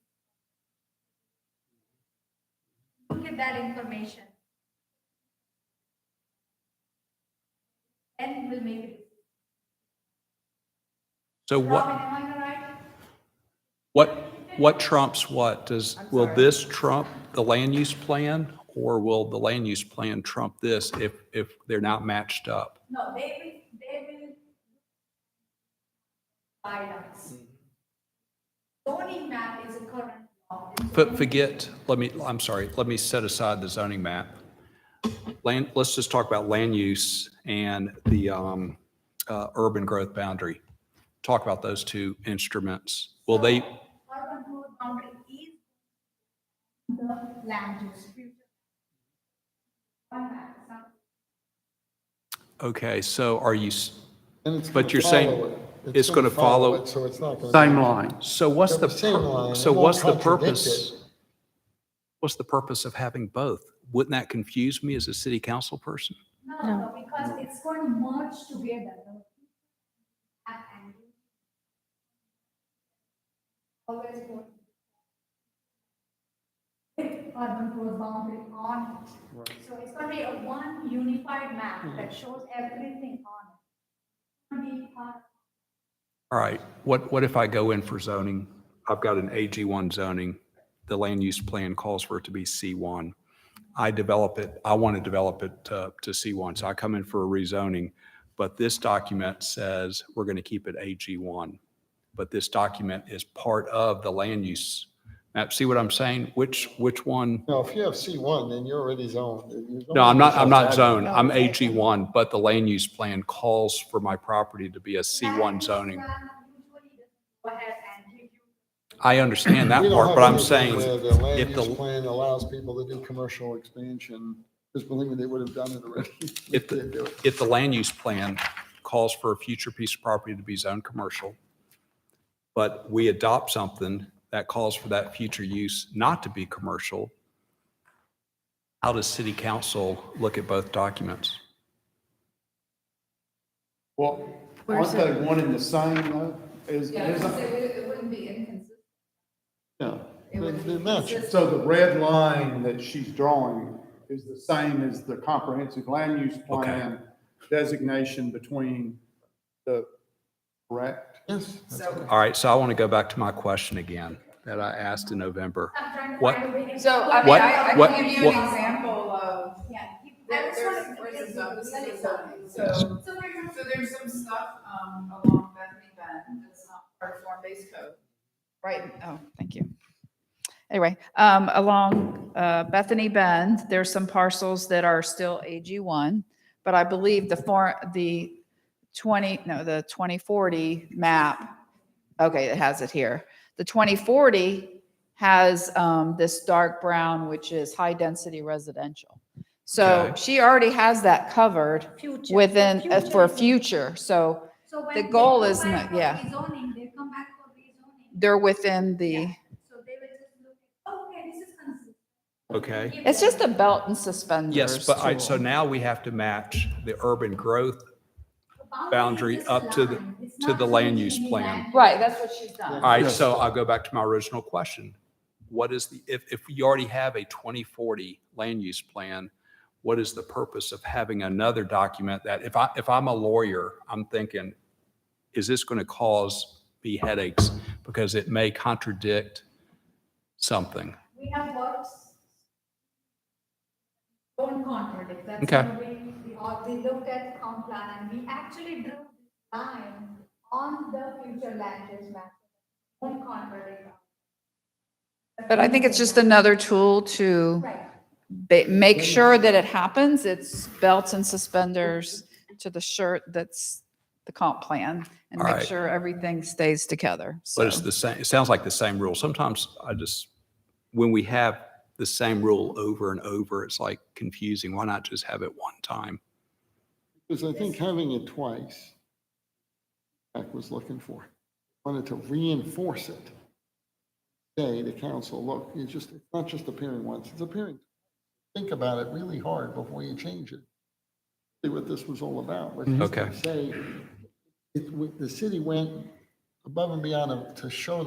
Look at that information. And we'll make it. So Robin, am I right? what trumps what? Will this trump the land use plan, or will the land use plan trump this if they're not matched up? No, they will guide us. Zoning map is a current law. Let me set aside the zoning map. Let's just talk about land use and the urban growth boundary. Talk about those two instruments. Will they? Urban growth boundary is the land use future. One map, some- Okay, so are you, And it's but gonna you're saying follow it. it's gonna follow- it, so it's not gonna. Same line. so what's They're the, the same line. so It won't what's the contradict purpose? it. What's the purpose of having both? Wouldn't that confuse me as a city council person? No, because it's going to merge together. The map and always go with urban growth boundary on it. So it's going to be a one unified map that shows everything on it. It's going to be part of. All right, what if I go in for zoning? I've got an AG1 zoning. The land use plan calls for it to be C1. I want to develop it to C1. So I come in for a rezoning, but this document says we're going to keep it AG1. But this document is part of the land use map. See what I'm saying? Which one? No, if you have C1, then you're already zoned. No, I'm not zoned. I'm AG1, but the land use plan calls for my property to be a C1 zoning. Go ahead and give you. I understand that We don't part, have but I'm anything saying where the if land use the, plan allows people to do commercial expansion, because believe me, they would have done it already. if They did do the, it. if the land use plan calls for a future piece of property to be zoned commercial, but we adopt something that calls for that future use not to be commercial, how does city council look at both documents? Well, Where's aren't they one and the same though? It wouldn't be inconsistent. Yeah, It would they be match. consistent. So the red line that she's drawing is the same as the comprehensive land use plan designation between the, correct? Yes. that's So- right. All right, so I want to go back to my question again that I asked in November. What, So, I mean, What- I what- can give you what- an example of, Yeah. where's the zone, this is the zoning. So there's some stuff, along Bethany Bend that's not part of form-based code. Right, oh, thank you. Anyway, along, Bethany Bend, there's some parcels that are still AG1, but I believe the 2040 map, okay, it has it here. The 2040 has, this dark brown, which is high-density residential. So Okay. she already has that covered Future. within, Future for is a- future, so So when the they goal come is back not- for yeah. rezoning, they come back for rezoning. they're within the, So they will just look, oh, okay, this is consistent. okay. Give it's them- just a belt and suspenders Yes, but so tool. now we have to match the urban growth The boundary is just up a to the, line. It's to not the land changing use any plan. land Right, use. that's what she's done. All right, so I'll go back to my original question. what is if you already have a 2040 land use plan, what is the purpose of having another document that if I'm a lawyer, I'm thinking, is this going to cause me headaches because it may contradict something? We have worked, don't contradict, that's Okay. the way we looked at the comp plan and we actually drew the line on the future land use map. Don't contradict. But I think it's just another tool to make sure that it happens. It's belts and suspenders to the shirt that's the comp plan and All make right. sure everything stays together. But it's So, the same, it sounds like the same rule. Sometimes when we have the same rule over and over, it's like confusing. Why not just have it one time? Because I think having it twice, Jack was looking for, wanted to reinforce it. Say to council, look, it's not just appearing once, it's appearing. Think about it really hard before you change it. See what this was all about. But Okay. say, the city went above and beyond to show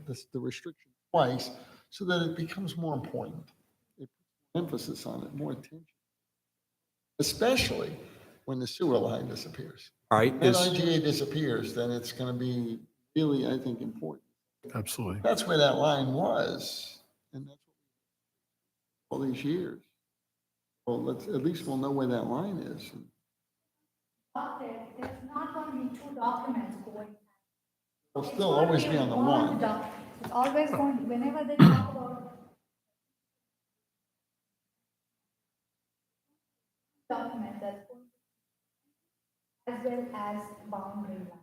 the restriction twice so that it becomes more important. It puts emphasis on it, more attention. Especially when the sewer line disappears. All right. If that IGA disappears, then it's going to be really, I think, important. Absolutely. That's where that line was, and that's all these years. Well, at least we'll know where that line is. But there's not going to be two documents going. It'll still always be on the one. It's always going, whenever they talk about document that's going as well as boundary line.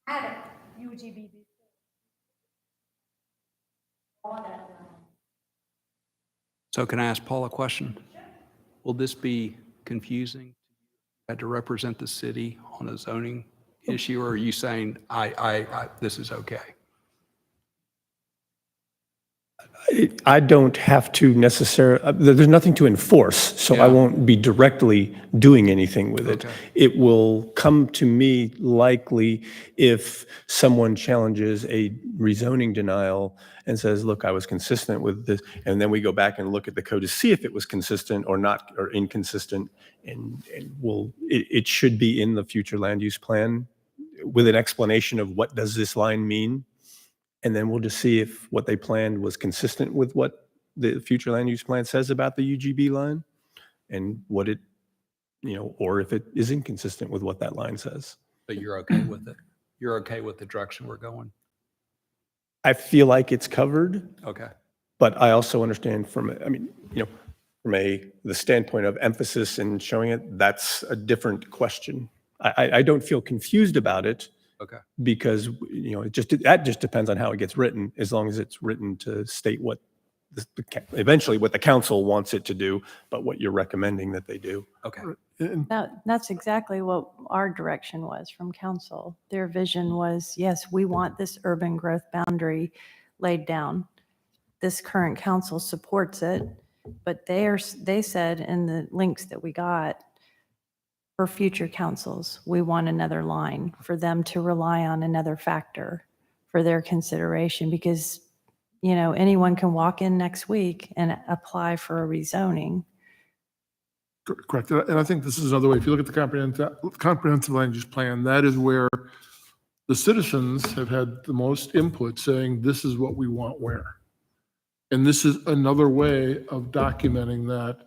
Add UGB. All that line. So can I ask Paul a question? Will this be confusing? Had to represent the city on a zoning issue, or are you saying, this is okay? I don't have to necessarily, there's nothing to enforce, so I Yeah. won't be directly doing anything with it. Okay. It will come to me likely if someone challenges a rezoning denial and says, look, I was consistent with this, and then we go back and look at the code to see if it was consistent or not, or inconsistent, and it should be in the future land use plan with an explanation of what does this line mean? And then we'll just see if what they planned was consistent with what the future land use plan says about the UGB line and what it, or if it is inconsistent with what that line says. But you're okay with it? You're okay with the direction we're going? I feel like it's covered, Okay. but I also understand from the standpoint of emphasis and showing it, that's a different question. I don't feel confused about it. Okay. Because, that just depends on how it gets written, as long as it's written to state what eventually what the council wants it to do, but what you're recommending that they do. Okay. That's exactly what our direction was from council. Their vision was, yes, we want this urban growth boundary laid down. This current council supports it, but they said in the links that we got, for future councils, we want another line for them to rely on, another factor for their consideration, because, anyone can walk in next week and apply for a rezoning. Correct. And I think this is another way. If you look at the comprehensive land use plan, that is where the citizens have had the most input saying, this is what we want where. And this is another way of documenting that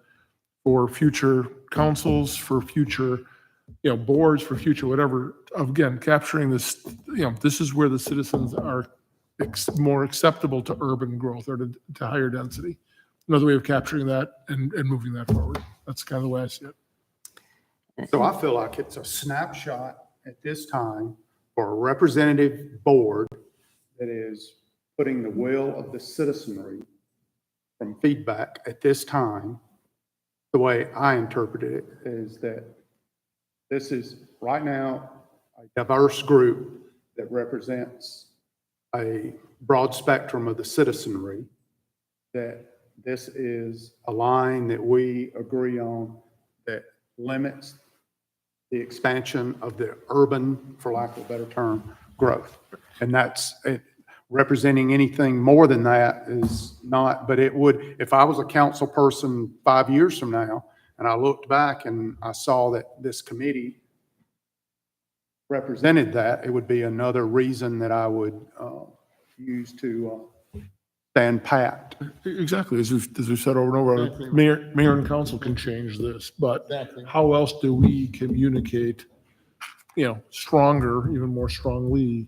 for future councils, for future, boards, for future whatever. Again, capturing this, this is where the citizens are more acceptable to urban growth or to higher density. Another way of capturing that and moving that forward. That's kind of the way I see it. So I feel like it's a snapshot at this time for a representative board that is putting the will of the citizenry from feedback at this time. The way I interpret it is that this is right now a diverse group that represents a broad spectrum of the citizenry, that this is a line that we agree on that limits the expansion of the urban, for lack of a better term, growth. And that's it. representing anything more than that is not, but it would, if I was a council person 5 years from now, and I looked back and I saw that this committee represented that, it would be another reason that I would use to stand pat. Exactly, as we've said over and over, Exactly. mayor and council can change this, but Exactly. how else do we communicate, stronger, even more strongly,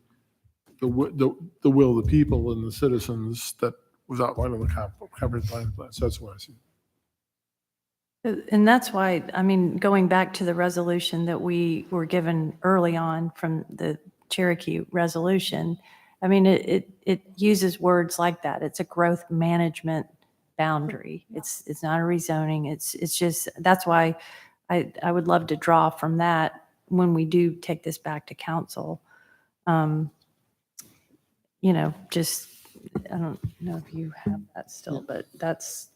the will of the people and the citizens that was outlined in the comprehensive planning plan? So that's what I see. And that's why, I mean, going back to the resolution that we were given early on from the Cherokee resolution, I mean, it uses words like that. It's a growth management boundary. It's not a rezoning. It's just, that's why I would love to draw from that when we do take this back to council. Just, I don't know if you have that still, but that's,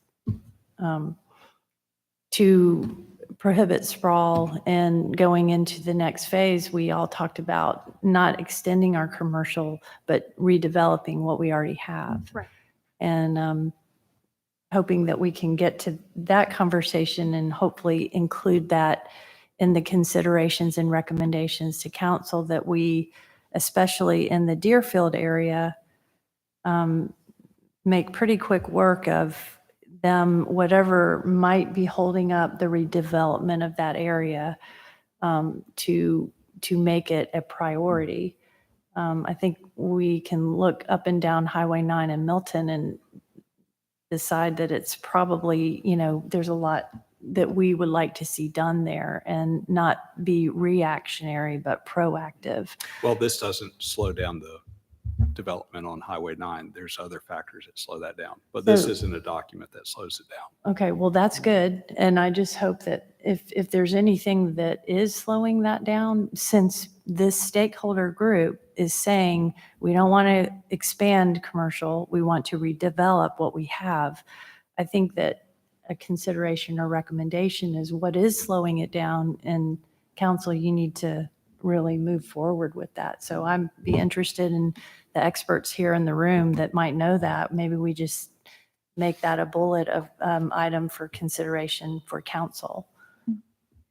to prohibit sprawl and going into the next phase, we all talked about not extending our commercial, but redeveloping what we already have. Right. And hoping that we can get to that conversation and hopefully include that in the considerations and recommendations to council, that we, especially in the Deerfield area, make pretty quick work of them, whatever might be holding up the redevelopment of that area, to make it a priority. I think we can look up and down Highway 9 in Milton and decide that it's probably, there's a lot that we would like to see done there and not be reactionary, but proactive. Well, this doesn't slow down the development on Highway 9. There's other factors that slow that down, but this So- isn't a document that slows it down. Okay, well, that's good. And I just hope that if there's anything that is slowing that down, since this stakeholder group is saying, we don't want to expand commercial, we want to redevelop what we have, I think that a consideration or recommendation is what is slowing it down, and council, you need to really move forward with that. So I'd be interested in the experts here in the room that might know that. Maybe we just make that a bullet of item for consideration for council.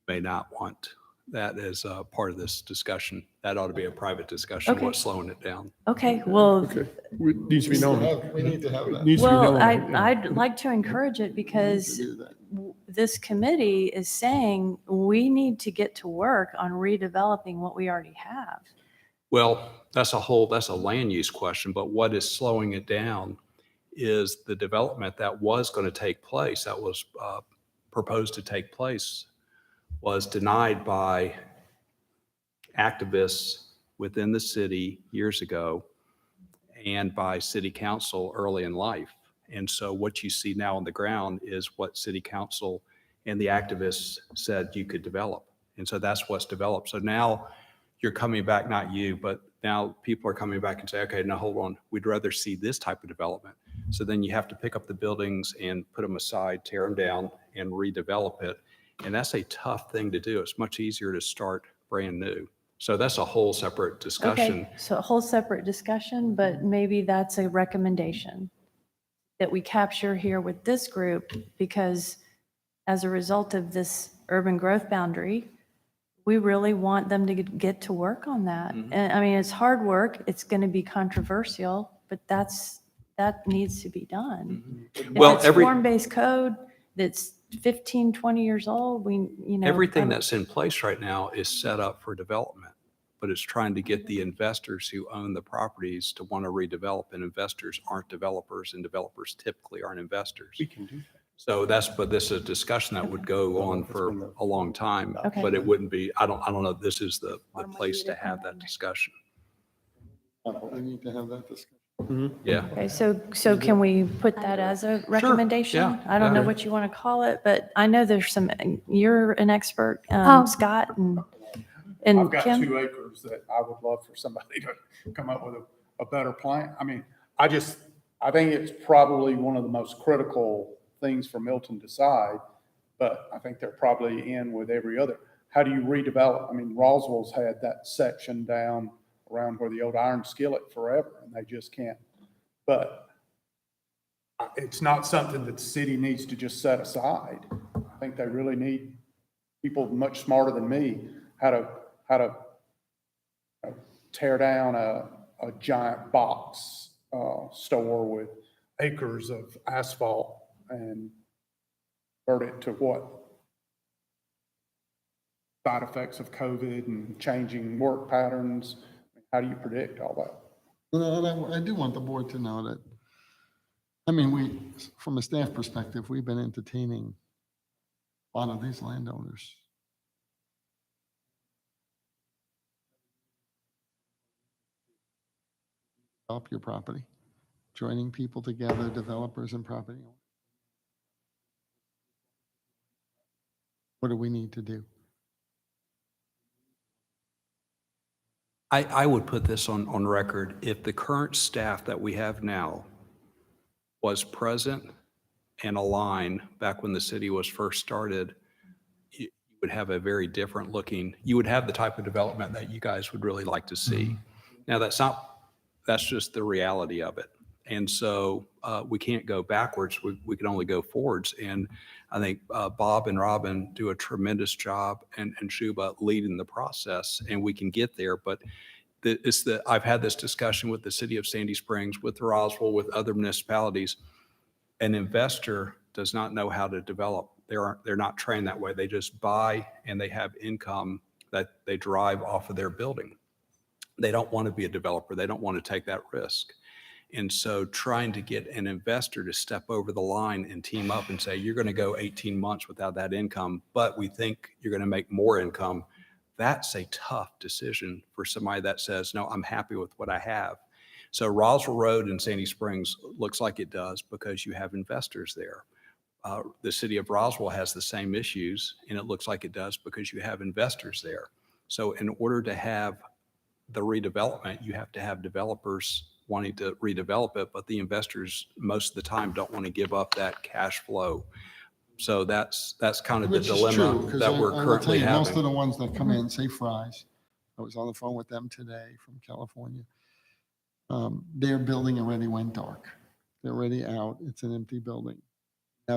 May not want that as a part of this discussion. That ought to be a private discussion, Okay. what's slowing it down. Okay, well, Okay, it needs to be known. We need to have It that. needs to be well, known. yeah. I'd like to encourage it We need to because do that. this committee is saying we need to get to work on redeveloping what we already have. Well, that's a land use question, but what is slowing it down is the development that was going to take place, that was proposed to take place, was denied by activists within the city years ago and by city council early in life. And so what you see now on the ground is what city council and the activists said you could develop. And so that's what's developed. So now you're coming back, not you, but now people are coming back and say, okay, now hold on, we'd rather see this type of development. So then you have to pick up the buildings and put them aside, tear them down and redevelop it. And that's a tough thing to do. It's much easier to start brand new. So that's a whole separate discussion. Okay, so a whole separate discussion, but maybe that's a recommendation that we capture here with this group, because as a result of this urban growth boundary, we really want them to get to work on that. And I mean, it's hard work, it's going to be controversial, but that needs to be done. Well, If it's form-based code that's 15, 20 years old, everything that's in place right now is set up for development, but it's trying to get the investors who own the properties to want to redevelop, and investors aren't developers, and developers typically aren't investors. We can do that. So but this is a discussion that would go on for a long time, Okay. but it wouldn't be, I don't know, if this is the Or maybe place to it have can that be. discussion. We need to have that discussion. Yeah. Okay, so can we put that as a recommendation? yeah, I don't know yeah. what you want to call it, but I know there's you're an expert, Scott and I've got Kim. 2 acres that I would love for somebody to come up with a better plan. I mean, I think it's probably one of the most critical things for Milton to decide, but I think they're probably in with every other. How do you redevelop? I mean, Roswell's had that section down around where the old iron skillet forever, and they just can't. But it's not something that the city needs to just set aside. I think they really need people much smarter than me, how to tear down a giant box store with acres of asphalt and convert it to what? Side effects of COVID and changing work patterns. How do you predict all that? Well, I do want the board to know that, I mean, from a staff perspective, we've been entertaining a lot of these landowners. Develop your property, joining people together, developers and property owners. What do we need to do? I would put this on record. If the current staff that we have now was present and aligned back when the city was first started, you would have a very different looking, you would have the type of development that you guys would really like to see. Now, that's just the reality of it. And so we can't go backwards. We can only go forwards. And I think Bob and Robin do a tremendous job, and Shuba leading the process, and we can get there. But I've had this discussion with the city of Sandy Springs, with Roswell, with other municipalities. An investor does not know how to develop. They're not trained that way. They just buy, and they have income that they derive off of their building. They don't want to be a developer. They don't want to take that risk. And so trying to get an investor to step over the line and team up and say, you're going to go 18 months without that income, but we think you're going to make more income. That's a tough decision for somebody that says, no, I'm happy with what I have. So Roswell Road in Sandy Springs looks like it does because you have investors there. The city of Roswell has the same issues, and it looks like it does because you have investors there. So in order to have the redevelopment, you have to have developers wanting to redevelop it, but the investors most of the time don't want to give up that cash flow. So that's kind of the Which is true, dilemma 'cause that I we're will tell currently you, most of having. the ones that come in, say Fry's, I was on the phone with them today from California. Their building already went dark. They're already out. It's an empty building. Now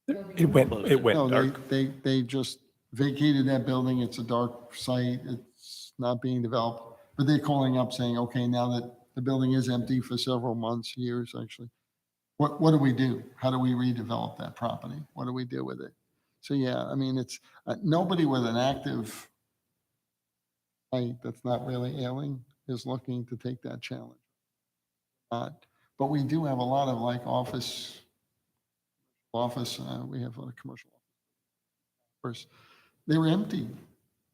It went no, dark. they just vacated that building. It's a dark site. It's not being developed. But they're calling up saying, okay, now that the building is empty for several months, years actually, what do we do? How do we redevelop that property? What do we do with it? So yeah, I mean, it's nobody with an active site that's not really ailing is looking to take that challenge. But we do have a lot of like office, we have a lot of commercial office. They were empty.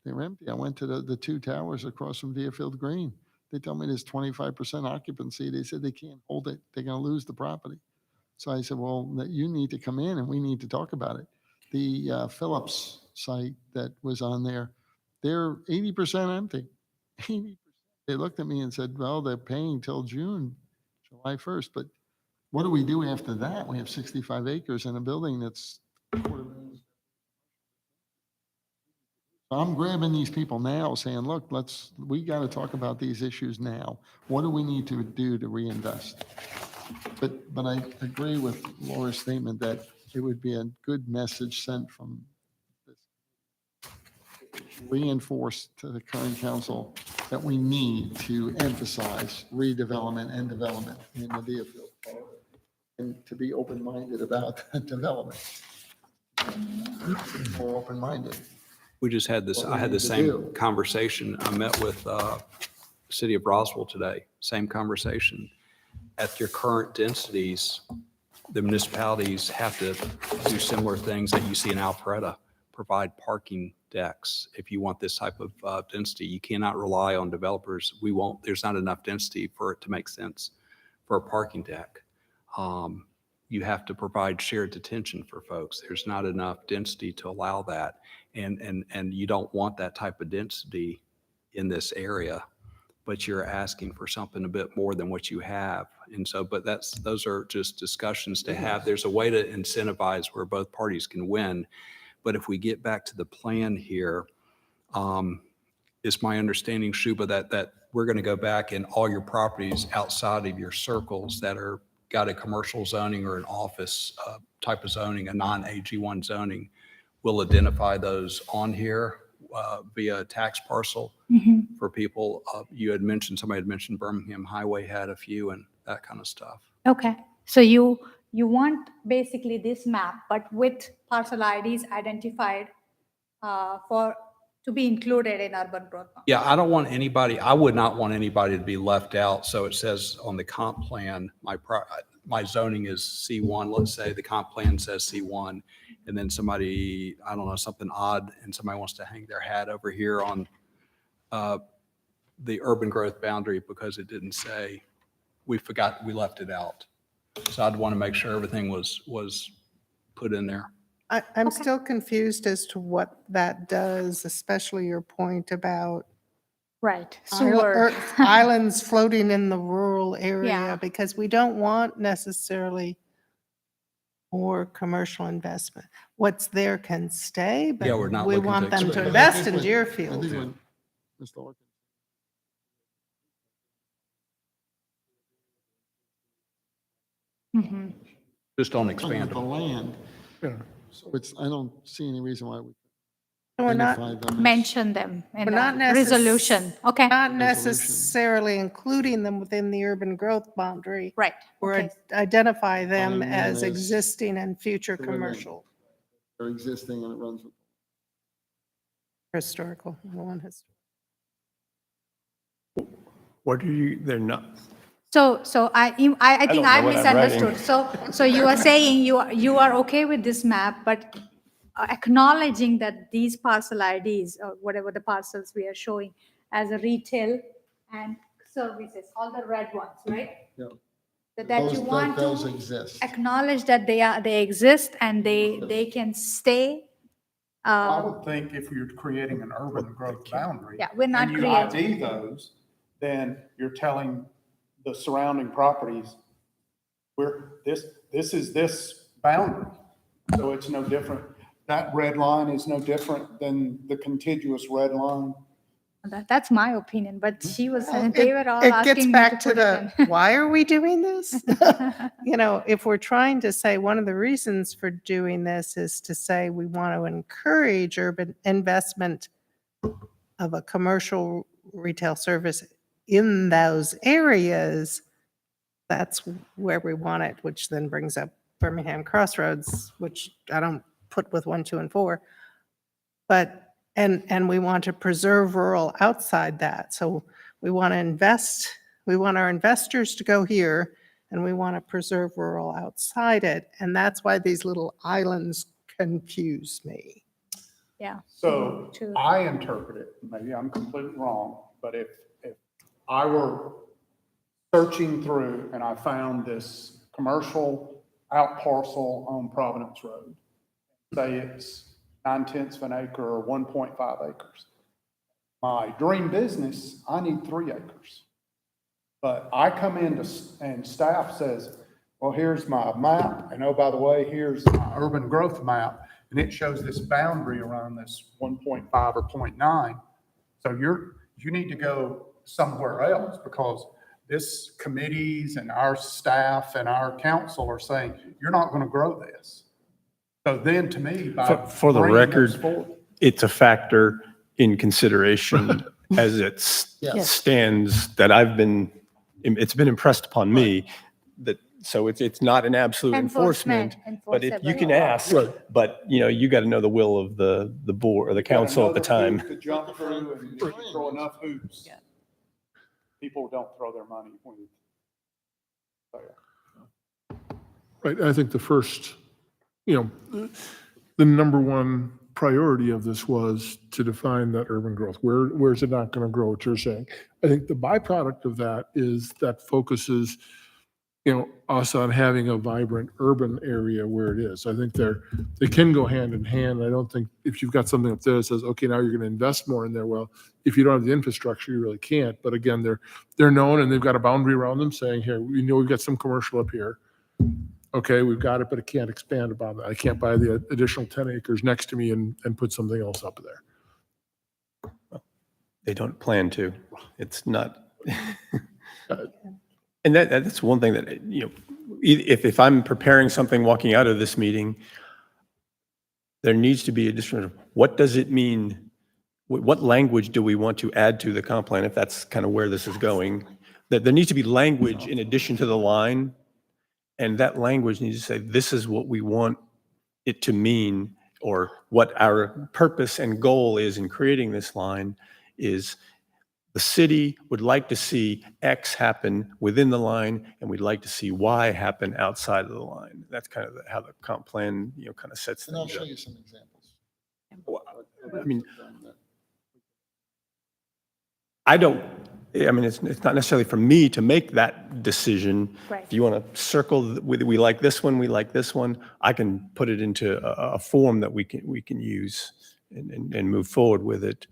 They were empty. I went to the two towers across from Deerfield Green. They told me there's 25% occupancy. They said they can't hold it. They're going to lose the property. So I said, well, you need to come in and we need to talk about it. The Phillips site that was on there, they're 80% empty. 80%. They looked at me and said, well, they're paying till June, July 1st. But what do we do after that? We have 65 acres in a building that's $250,000. I'm grabbing these people now saying, look, we got to talk about these issues now. What do we need to do to reinvest? But I agree with Laura's statement that it would be a good message sent from this, reinforce to the current council that we need to emphasize redevelopment and development in the Deerfield. And to be open-minded about development. More open-minded. We just had this, What we I had the need to same do. conversation. I met with city of Roswell today, same conversation. At your current densities, the municipalities have to do similar things that you see in Alpharetta, provide parking decks. If you want this type of density, you cannot rely on developers. There's not enough density for it to make sense for a parking deck. You have to provide shared detention for folks. There's not enough density to allow that. And you don't want that type of density in this area, but you're asking for something a bit more than what you have. And so, but those are just discussions to have. There's a way to incentivize where both parties can win. But if we get back to the plan here, It's my understanding, Shuba, that we're going to go back and all your properties outside of your circles that are got a commercial zoning or an office type of zoning, a non-AG1 zoning, we'll identify those on here via tax parcel for people. You had mentioned, somebody had mentioned Birmingham Highway had a few and that kind of stuff. Okay, so you want basically this map, but with parcel IDs identified to be included in urban growth. Yeah, I don't want anybody, I would not want anybody to be left out. So it says on the comp plan, my zoning is C1. Let's say the comp plan says C1, and then somebody, I don't know, something odd, and somebody wants to hang their hat over here on the urban growth boundary because it didn't say, we left it out. So I'd want to make sure everything was put in there. I'm still confused as to what that does, especially your point about Right, sewer. islands floating in the rural area, Yeah. because we don't want necessarily more commercial investment. What's there can stay, but Yeah, we're not we looking to want them to expand. invest in I think Deerfield. when Mr. Larkin- Mhm. Just don't talking expand about the them. land, Yeah. so I don't see any reason why we We're not, identify them as- Mention them in We're not the resolution. Okay, not necessarily including them within the urban growth boundary. right. Or Okay. identify them Calling them as as existing and future within. commercial, They're existing and it runs with. historical, one has. What are you, they're not, So I think don't I know what I'm writing. misunderstood. So you are saying you are okay with this map, but acknowledging that these parcel IDs or whatever the parcels we are showing as a retail and services, all the red ones, right? Yeah. That you want Those to exist. acknowledge that they exist and they can stay. I would think if you're creating an urban growth boundary. Yeah, we're not and you creating. ID those, then you're telling the surrounding properties, this is this boundary. So it's no different. That red line is no different than the contiguous red line. That's my opinion, but they were all It gets asking me back to to put the, it in. why are we doing this? You know, if we're trying to say one of the reasons for doing this is to say we want to encourage urban investment of a commercial retail service in those areas, that's where we want it, which then brings up Birmingham Crossroads, which I don't put with 1, 2, and 4. But, and we want to preserve rural outside that. So we want to invest, we want our investors to go here, and we want to preserve rural outside it. And that's why these little islands confuse me. Yeah. So True. I interpret it, maybe I'm completely wrong, but if I were searching through and I found this commercial out parcel on Providence Road, say it's 9/10 of an acre or 1.5 acres. My dream business, I need 3 acres. But I come in and staff says, well, here's my map, and oh, by the way, here's my urban growth map, and it shows this boundary around this 1.5 or 0.9. So you need to go somewhere else because this committees and our staff and our council are saying, you're not going to grow this. So then to me, by For the bringing those record, forward- it's a factor in consideration as it Yes. stands that it's been impressed upon me that, so it's not an absolute enforcement. But if you can ask, Right. but you got to know the will of the board or the council at the Got another time. hoop to jump through, and if you throw enough hoops, people don't throw their money when. So, yeah. Right, I think the first, the number one priority of this was to define that urban growth. Where's it not going to grow, what you're saying? I think the byproduct of that is that focuses, us on having a vibrant urban area where it is. I think they can go hand in hand. I don't think if you've got something up there that says, okay, now you're going to invest more in there. Well, if you don't have the infrastructure, you really can't. But again, they're known and they've got a boundary around them saying, here, we've got some commercial up here. Okay, we've got it, but it can't expand upon that. I can't buy the additional 10 acres next to me and put something else up there. They don't plan to. It's not. And that's one thing that, if I'm preparing something walking out of this meeting, there needs to be a discussion of what does it mean? What language do we want to add to the comp plan, if that's kind of where this is going? That there needs to be language in addition to the line, and that language needs to say, this is what we want it to mean, or what our purpose and goal is in creating this line is the city would like to see X happen within the line, and we'd like to see Y happen outside of the line. That's kind of how the comp plan, kind of sets And I'll things show up. you some examples. I mean, it's not necessarily for me to make that decision. Right. If you want to circle, we like this one, we like this one, I can put it into a form that we can use and move forward with it.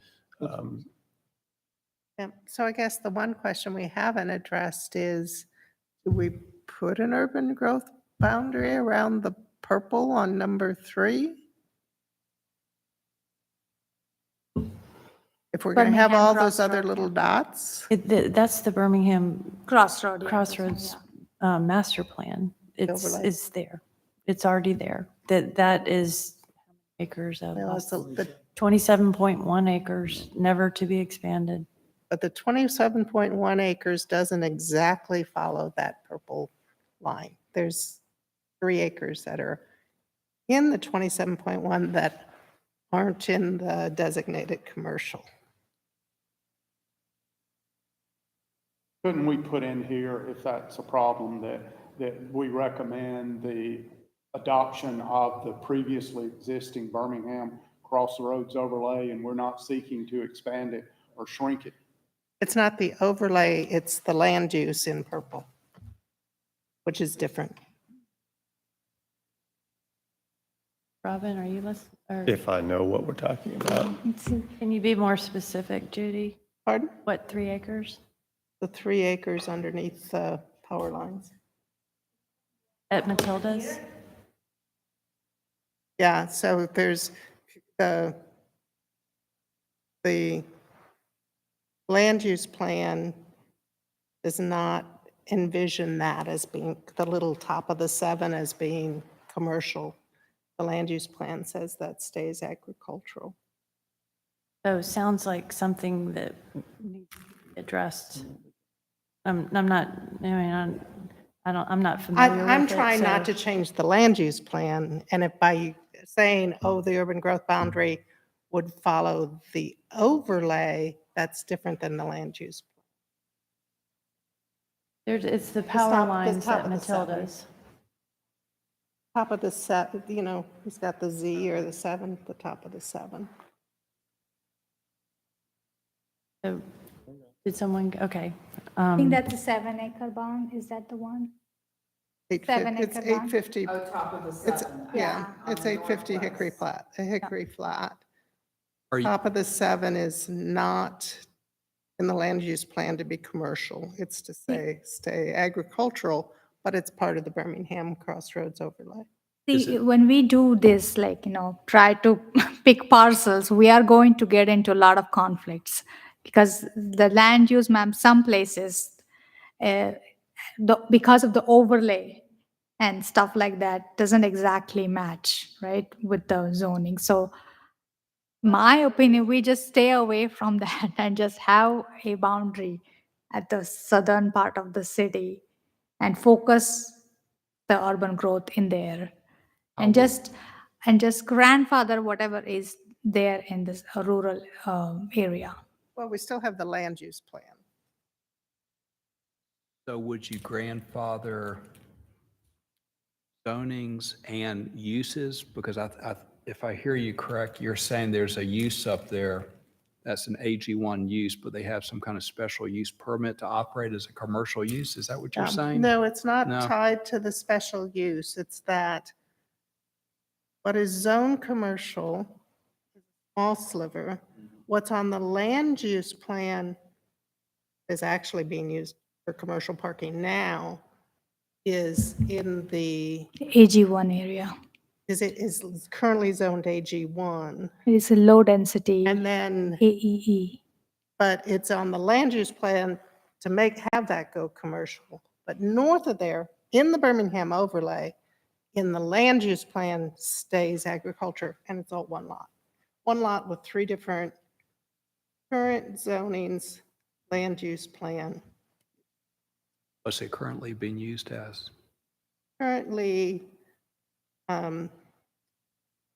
So I guess the one question we haven't addressed is, do we put an urban growth boundary around the purple on number 3? If we're going to have Birmingham all those other Crossroad, little dots? That's the Birmingham Crossroad. yeah, Crossroads yeah. Master Plan. Overlay. It's there. It's already there. That is acres of Well, it's the 27.1 acres, never to be expanded. But the 27.1 acres doesn't exactly follow that purple line. There's 3 acres that are in the 27.1 that aren't in the designated commercial. Couldn't we put in here, if that's a problem, that we recommend the adoption of the previously existing Birmingham Crossroads overlay, and we're not seeking to expand it or shrink it? It's not the overlay, it's the land use in purple, which is different. Robin, are you listening? If I know what we're talking about. Can you be more specific, Judy? Pardon? What, 3 acres? The 3 acres underneath the power lines. At Matilda's? Yeah, so there's the land use plan does not envision that as being, the little top of the 7 as being commercial. The land use plan says that stays agricultural. So it sounds like something that needs to be addressed. I'm not, I'm not familiar with it. I'm trying not so- to change the land use plan, and if by saying, oh, the urban growth boundary would follow the overlay, that's different than the land use. It's the power top- the lines top at of the 7. Matilda's. Top of the 7, he's got the Z or the 7, the top of the 7. So did someone, okay. I think that's a 7-acre barn. Is that the one? 7 It's acre barn. 850. Oh, top of the It's, 7. yeah, on it's the 850 Hickory northwest. Flat, a Hickory Flat. Are you, Top of the 7 is not in the land use plan to be commercial. It's to stay agricultural, but it's part of the Birmingham Crossroads overlay. See, when we do this, try to pick parcels, we are going to get into a lot of conflicts because the land use map, some places, because of the overlay and stuff like that, doesn't exactly match, right, with the zoning. So my opinion, we just stay away from that and just have a boundary at the southern part of the city and focus the urban growth in there. And just grandfather whatever is there in this rural area. Well, we still have the land use plan. so would you grandfather zonings and uses? Because if I hear you correct, you're saying there's a use up there that's an AG1 use, but they have some kind of special use permit to operate as a commercial use? Is that what you're saying? No, it's not No. tied to the special use. It's that what is zone commercial, small sliver, what's on the land use plan is actually being used for commercial parking now is in the, AG1 area. is currently zoned AG1. It is a low density And then, AEE. but it's on the land use plan to have that go commercial. But north of there, in the Birmingham overlay, in the land use plan stays agriculture, and it's all one lot. One lot with 3 different current zonings, land use plan. What's it currently being used as? Currently, one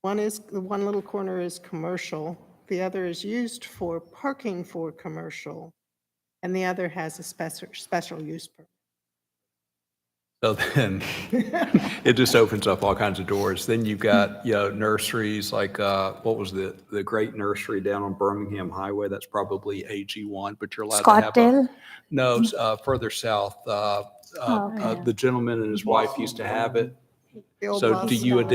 little corner is commercial, the other is used for parking for commercial, and the other has a special use permit. So then it just opens up all kinds of doors. Then you've got, nurseries like, what was the great nursery down on Birmingham Highway? That's probably AG1, but you're allowed to have Scottsdale. no, it's, further south. The gentleman and his wife used to have it. The old So Boston do you College.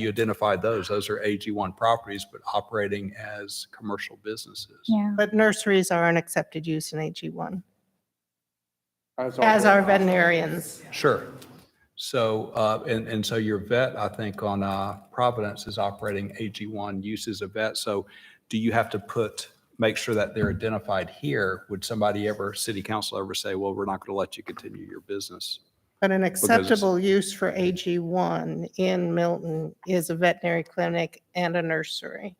identify those? Those are AG1 properties, but operating as commercial businesses. Yeah. But nurseries are an accepted use in AG1, As as are veterinarians. Sure. So, and so your vet, I think on Providence is operating AG1 use as a vet. So do you have to make sure that they're identified here? Would city council ever say, well, we're not going to let you continue your business? But an it's- acceptable use for AG1 in Milton is a veterinary clinic and a nursery.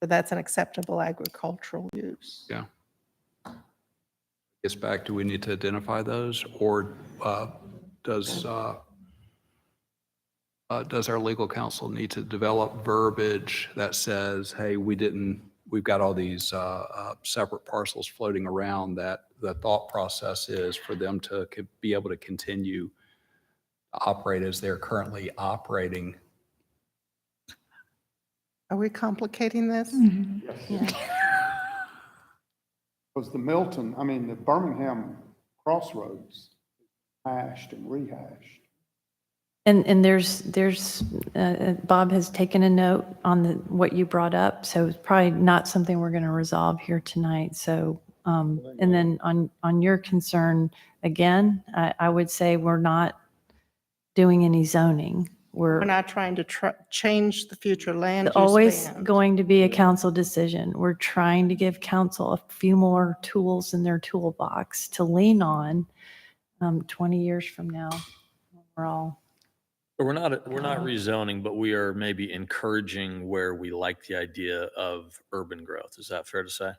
So that's an acceptable agricultural use. Yeah. Gets back, do we need to identify those, or does our legal counsel need to develop verbiage that says, hey, we've got all these separate parcels floating around, that the thought process is for them to be able to continue to operate as they're currently operating? Are we complicating this? Was the the Birmingham Crossroads hashed and rehashed. And Bob has taken a note on what you brought up, so it's probably not something we're going to resolve here tonight. So, and then on your concern, again, I would say we're not doing any zoning. We're not trying to change the future land use Always band. going to be a council decision. We're trying to give council a few more tools in their toolbox to lean on 20 years from now. We're all. But we're not rezoning, but we are maybe encouraging where we like the idea of urban growth. Is that fair to say?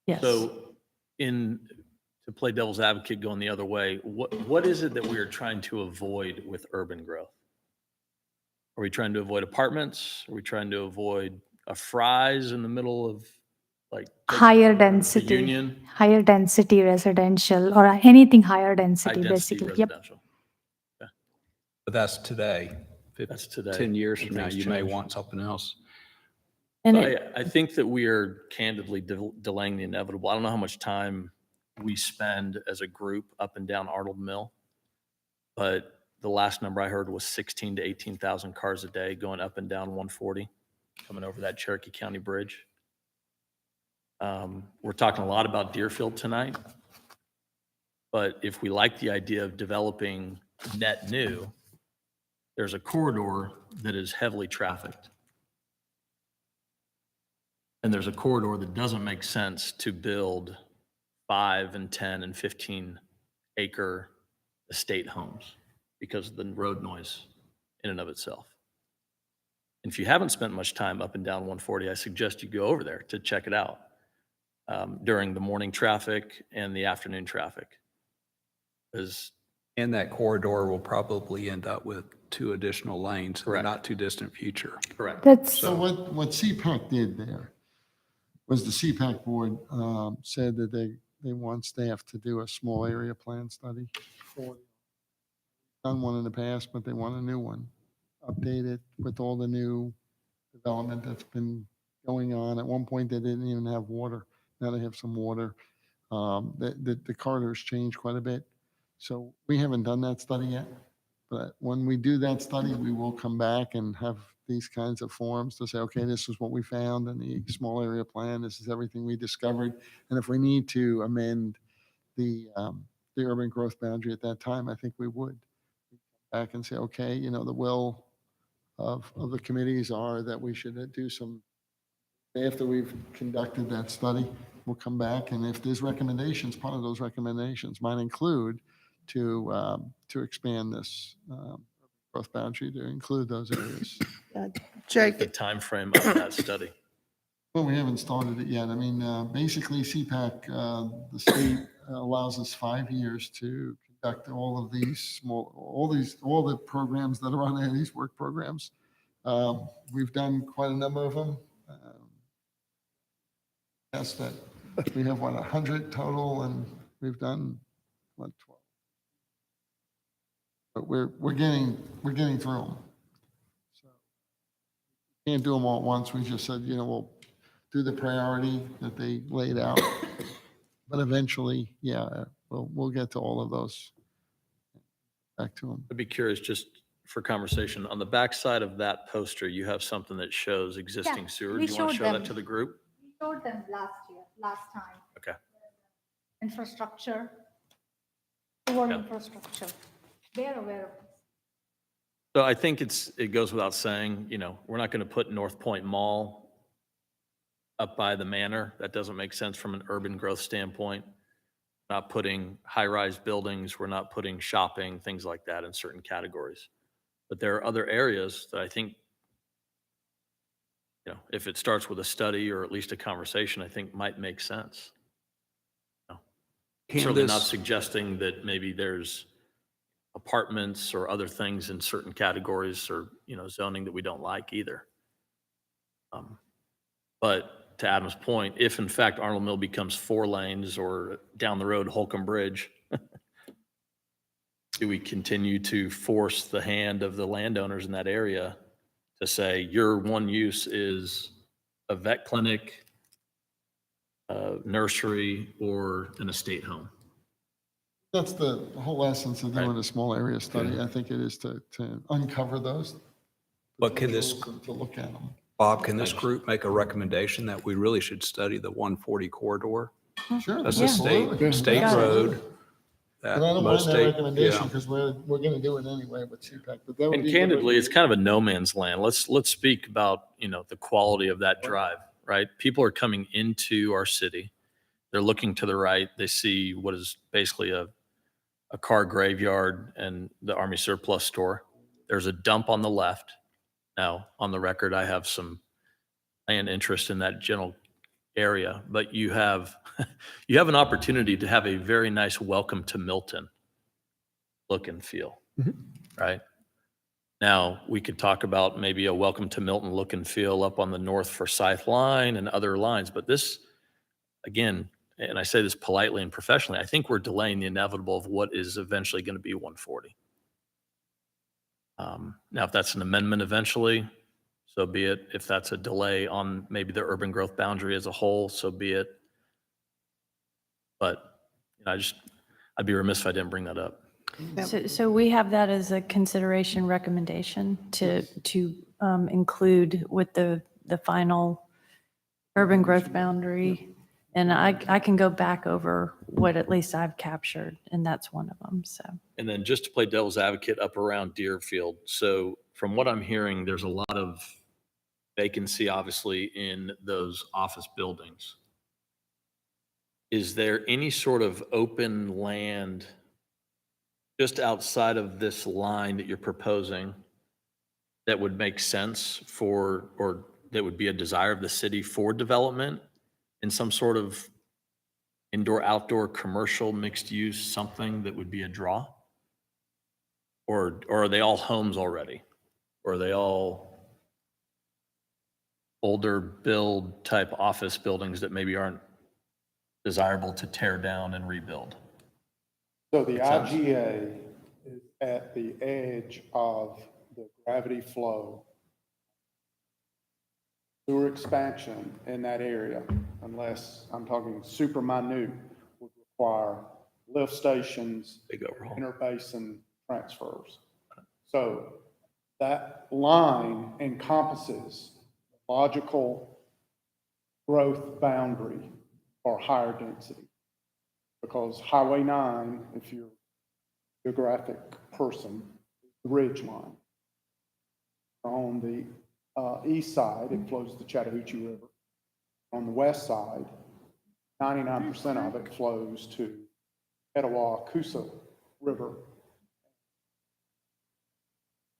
Yes. So to play devil's advocate going the other way, what is it that we are trying to avoid with urban growth? Are we trying to avoid apartments? Are we trying to avoid a Fry's in the middle of Higher the density, Union? higher density residential or anything higher density, High density basically. Yep. residential. But that's today. That's today. 10 years from now, Things you may change. want something else. And So it, I think that we are candidly delaying the inevitable. I don't know how much time we spend as a group up and down Arnold Mill, but the last number I heard was 16 to 18,000 cars a day going up and down 140, coming over that Cherokee County Bridge. We're talking a lot about Deerfield tonight, but if we like the idea of developing net new, there's a corridor that is heavily trafficked. And there's a corridor that doesn't make sense to build 5 and 10 and 15 acre estate homes because of the road noise in and of itself. And if you haven't spent much time up and down 140, I suggest you go over there to check it out during the morning traffic and the afternoon traffic. And that corridor will probably end up with 2 additional lanes in the Correct. not too distant future. Correct. That's So what CPAC did there was the CPAC board said that they want staff to do a small area plan study. Done one in the past, but they want a new one, updated with all the new development that's been going on. At one point, they didn't even have water. Now they have some water. The corridors changed quite a bit. So we haven't done that study yet. But when we do that study, we will come back and have these kinds of forums to say, okay, this is what we found in the small area plan. This is everything we discovered. And if we need to amend the urban growth boundary at that time, I think we would back and say, okay, the will of the committees are that we should do some, after we've conducted that study, we'll come back, and if there's recommendations, part of those recommendations might include to expand this growth boundary to include those areas. The Jake, timeframe of that study. Well, we haven't started it yet. I mean, basically CPAC, the state allows us 5 years to conduct all of these all the programs that are on there, these work programs. We've done quite a number of them. That's that we have 100 total, and we've done 12. But we're getting through them. So can't do them all at once. We just said, we'll do the priority that they laid out. But eventually, yeah, we'll get to all of those. Back to them. I'd be curious, just for conversation, on the backside of that poster, you have something that shows existing sewer. we Do you want to showed show that them. to the group? We showed them last time. Okay. Infrastructure, sewer Yeah. infrastructure. They're aware of this. So I think it goes without saying, we're not going to put North Point Mall up by the manor. That doesn't make sense from an urban growth standpoint. Not putting high-rise buildings, we're not putting shopping, things like that in certain categories. But there are other areas that I think, if it starts with a study or at least a conversation, I think might make sense. Can Certainly not this- suggesting that maybe there's apartments or other things in certain categories or, zoning that we don't like either. But to Adam's point, if in fact Arnold Mill becomes 4 lanes or down the road Holcomb Bridge, do we continue to force the hand of the landowners in that area to say your one use is a vet clinic, a nursery, or an estate home? That's the whole essence of doing Right. a small area study. I think it is to uncover those. But can this- potentials and to look at them. Bob, can this group make a recommendation that we really should study the 140 corridor? Sure. That's Yeah. a state Got it. road. that And I don't mind most that state- recommendation yeah. because we're going to do it anyway with CPAC. But that would And be candidly, it's kind of a no man's land. Let's speak about, the quality of that drive, right? People are coming into our city. They're looking to the right. They see what is basically a car graveyard and the Army surplus store. There's a dump on the left. Now, on the record, I have some land interest in that general area, but you have an opportunity to have a very nice welcome to Milton look and feel, right? Now, we could talk about maybe a welcome to Milton look and feel up on the North Forsyth line and other lines, but this, again, and I say this politely and professionally, I think we're delaying the inevitable of what is eventually going to be 140. Now, if that's an amendment eventually, so be it. If that's a delay on maybe the urban growth boundary as a whole, so be it. But I'd be remiss if I didn't bring that up. So we have that as a consideration recommendation to include with the final urban growth boundary. And I can go back over what at least I've captured, and that's one of them, so. And then just to play devil's advocate up around Deerfield. So from what I'm hearing, there's a lot of vacancy, obviously, in those office buildings. Is there any sort of open land just outside of this line that you're proposing that would make sense for, or that would be a desire of the city for development in some sort of indoor, outdoor, commercial, mixed use, something that would be a draw? Or are they all homes already? Or are they all older build type office buildings that maybe aren't desirable to tear down and rebuild? So the IGA is at the edge of the gravity flow. Sewer expansion in that area, unless I'm talking super minute, would require lift stations, Big overhaul. interbasin transfers. So that line encompasses logical growth boundary for higher density. Because Highway 9, if you're a geographic person, is the ridge line. On the east side, it flows the Chattahoochee River. On the west side, 99% of it flows to Etowah-Coosa River.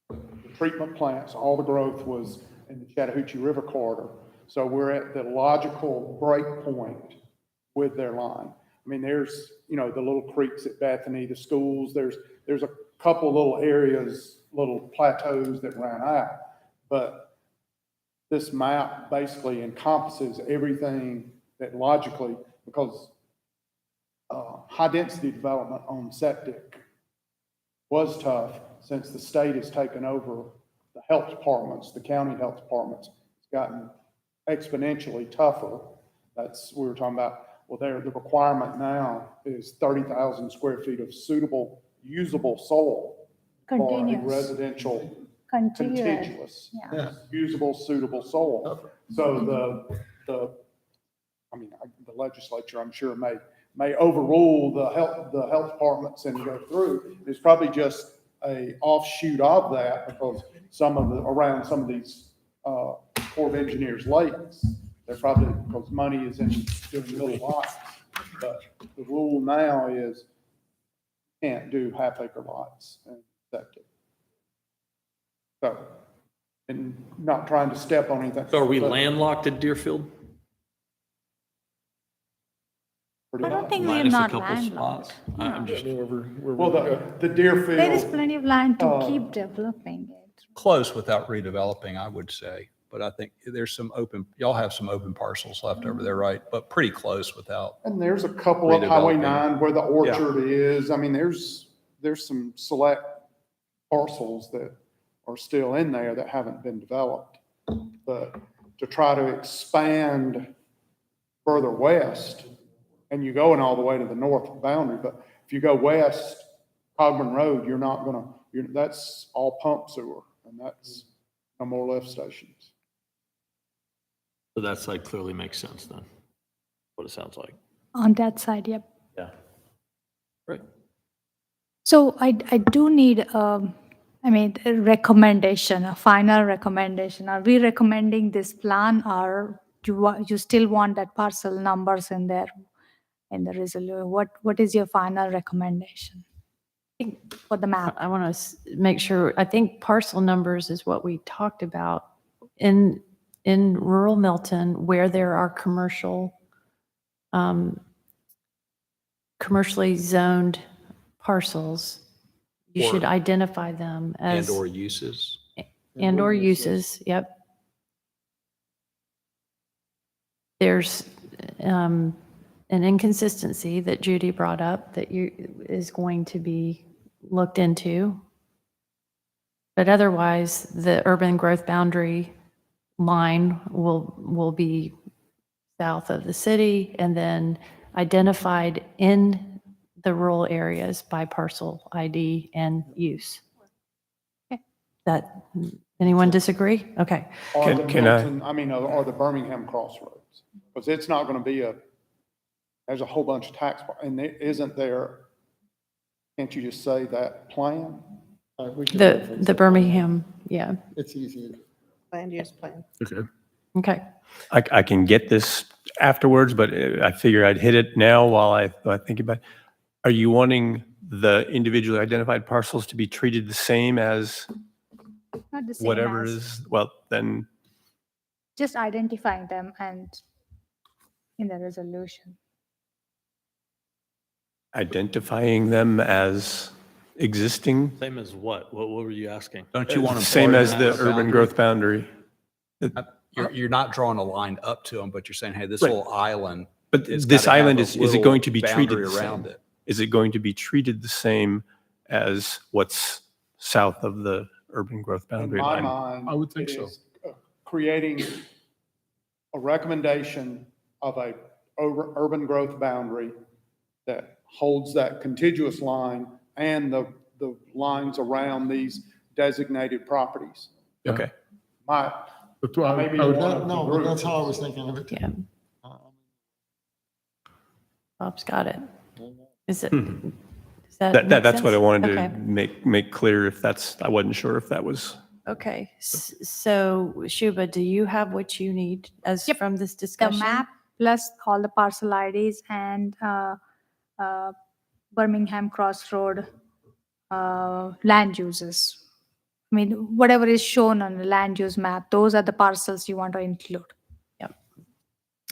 The treatment plants, all the growth was in the Chattahoochee River corridor. So we're at the logical break point with their line. I mean, there's, the little creeks at Bethany, the schools, there's a couple little areas, little plateaus that ran out. But this map basically encompasses everything that logically, because high-density development on septic was tough since the state has taken over the health departments, the county health departments. It's gotten exponentially tougher. We were talking about, well, the requirement now is 30,000 square feet of suitable, usable soil for a Continuous. residential Contiguous. contiguous, usable, suitable soil. So the legislature, I'm sure, may overrule the health departments and go through. It's probably just a offshoot of that because around some of these Corps of Engineers lakes, they're probably, because money is in doing little lots. But the rule now is you can't do half-acre lots and septic. So, and not trying to step on anything. So are we but landlocked at Deerfield? pretty I don't much. think we're Minus a not couple landlocked. spots? I'm just, Well, the Deerfield. There is plenty of land to uh, keep developing it. Close without redeveloping, I would say. But I think there's y'all have some open parcels left over there, right? But pretty close without. And there's a couple of Highway Redeveloping. 9 where the orchard is. I mean, there's some select parcels that are still in there that haven't been developed. But to try to expand further west, and you're going all the way to the north boundary, but if you go west, Cogburn Road, that's all pump sewer, and that's no more lift stations. so that's like clearly makes sense then, what it sounds like. On that side, yep. Yeah. Right. So I do need, a recommendation, a final recommendation. Are we recommending this plan or you still want that parcel numbers in there in the resolution? What is your final recommendation for the map? I want to make sure, I think parcel numbers is what we talked about in rural Milton where there are commercially zoned parcels. You should identify them as. And/or uses. And/or uses, yep. There's an inconsistency that Judy brought up that is going to be looked into. But otherwise, the urban growth boundary line will be south of the city and then identified in the rural areas by parcel ID and use. Okay. That, anyone disagree? Okay. Or Can- the can I- Milton, or the Birmingham Crossroads, because it's not going to be there's a whole bunch of and isn't there, can't you just say that plan? We can The reference the it. Birmingham, yeah, It's easy. Land use plan. Okay. okay. I can get this afterwards, but I figure I'd hit it now while I think about it. Are you wanting the individually identified parcels to be treated the same as Not the same whatever as- is, well, then, Just identifying them and in the resolution. identifying them as existing? Same as what? What were you asking? Don't you want to? Same as the urban growth boundary. You're not drawing a line up to them, but you're saying, hey, this Right. little island. But it's this gotta have island, a is it little going to be treated boundary the around same? it. Is it going to be treated the same as what's south of the urban growth In boundary my line? mind. I would think it so. is, creating a recommendation of a urban growth boundary that holds that contiguous line and the lines around these designated properties. Okay. That's why Maybe I would- one- No, but that's how I was thinking of it. too. Yeah. Bob's got it. Is it? Does that make That's what I sense? wanted Okay. to make clear if I wasn't sure if that was. Okay, so Shuba, do you have what you need as Yep. from this The discussion? map plus all the parcel IDs and Birmingham Crossroad land uses. I mean, whatever is shown on the land use map, those are the parcels you want to include. Yep.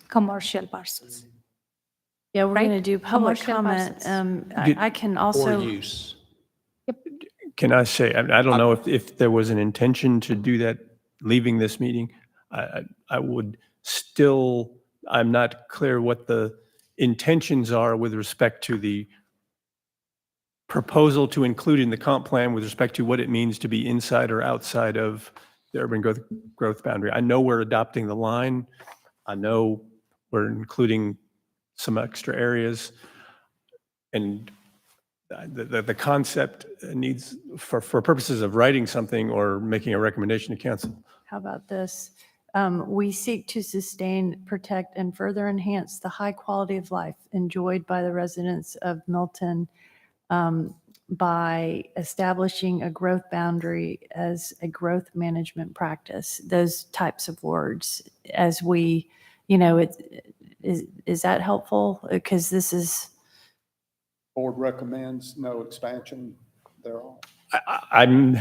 Commercial parcels. Yeah, we're going to Right? do public Commercial comment. parcels. I can Or also, use. Can I say, I don't know if there was an intention to do that, leaving this meeting. I would still, I'm not clear what the intentions are with respect to the proposal to include in the comp plan with respect to what it means to be inside or outside of the urban growth boundary. I know we're adopting the line. I know we're including some extra areas. And the concept needs, for purposes of writing something or making a recommendation to council. how about this? We seek to sustain, protect, and further enhance the high quality of life enjoyed by the residents of Milton by establishing a growth boundary as a growth management practice. Those types of words as we, is that helpful? Because this is, Board recommends no expansion thereof. I'm,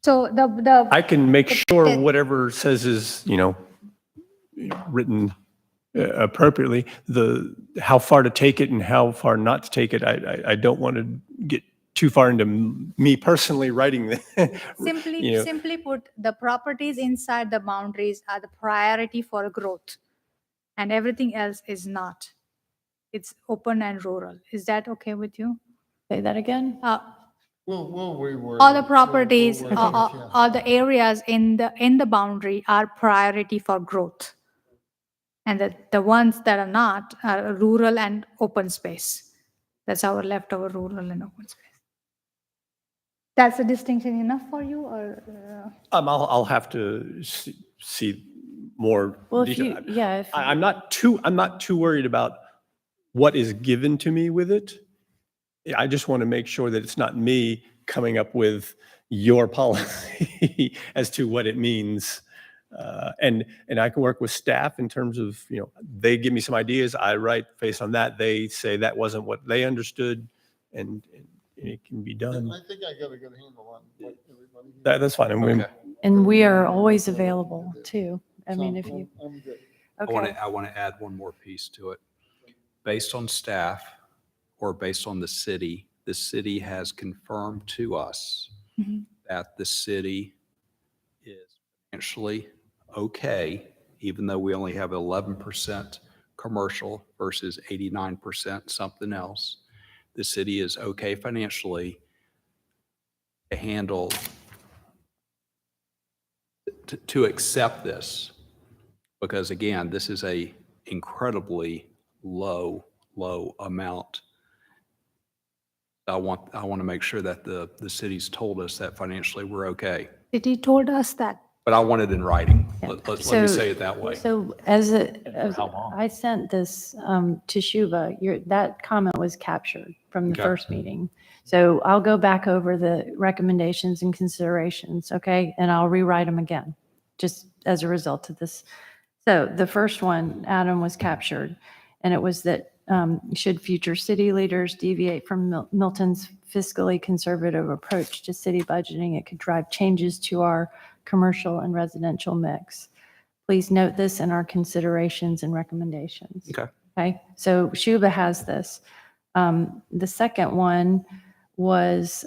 So the I can make sure whatever says is, written appropriately. How far to take it and how far not to take it, I don't want to get too far into me personally writing the. simply put, the properties inside the boundaries are the priority for growth, and everything else is not. It's open and rural. Is that okay with you? say that again? We'll reword. All the it. properties, We'll work with you. all the areas in the boundary are priority for growth. And the ones that are not are rural and open space. That's our leftover rural and open space. That's a distinction enough for you, or? I'll have to see more Well, if detail. you, yeah, if, I'm not too worried about what is given to me with it. I just want to make sure that it's not me coming up with your policy as to what it means. And I can work with staff in terms of, they give me some ideas, I write based on that. They say that wasn't what they understood, and it can be done. I think I got a good handle on what everybody. That's fine. Okay. and we are always available too. I mean, if you, I'm good. okay. I want to add one more piece to it. Based on staff or based on the city has confirmed to us that the city is financially okay, even though we only have 11% commercial versus 89% something else. The city is okay financially to handle, to accept this. Because again, this is a incredibly low amount. I want to make sure that the city's told us that financially we're okay. City told us that. But I want it in writing. Yeah. Let me So- say it that way. So I sent this to Shuba, that comment was captured from the Okay. first meeting. So I'll go back over the recommendations and considerations, okay? And I'll rewrite them again, just as a result of this. So the first one, Adam, was captured, and it was that should future city leaders deviate from Milton's fiscally conservative approach to city budgeting, it could drive changes to our commercial and residential mix. Please note this in our considerations and recommendations. Okay. Okay, so Shuba has this. The second one was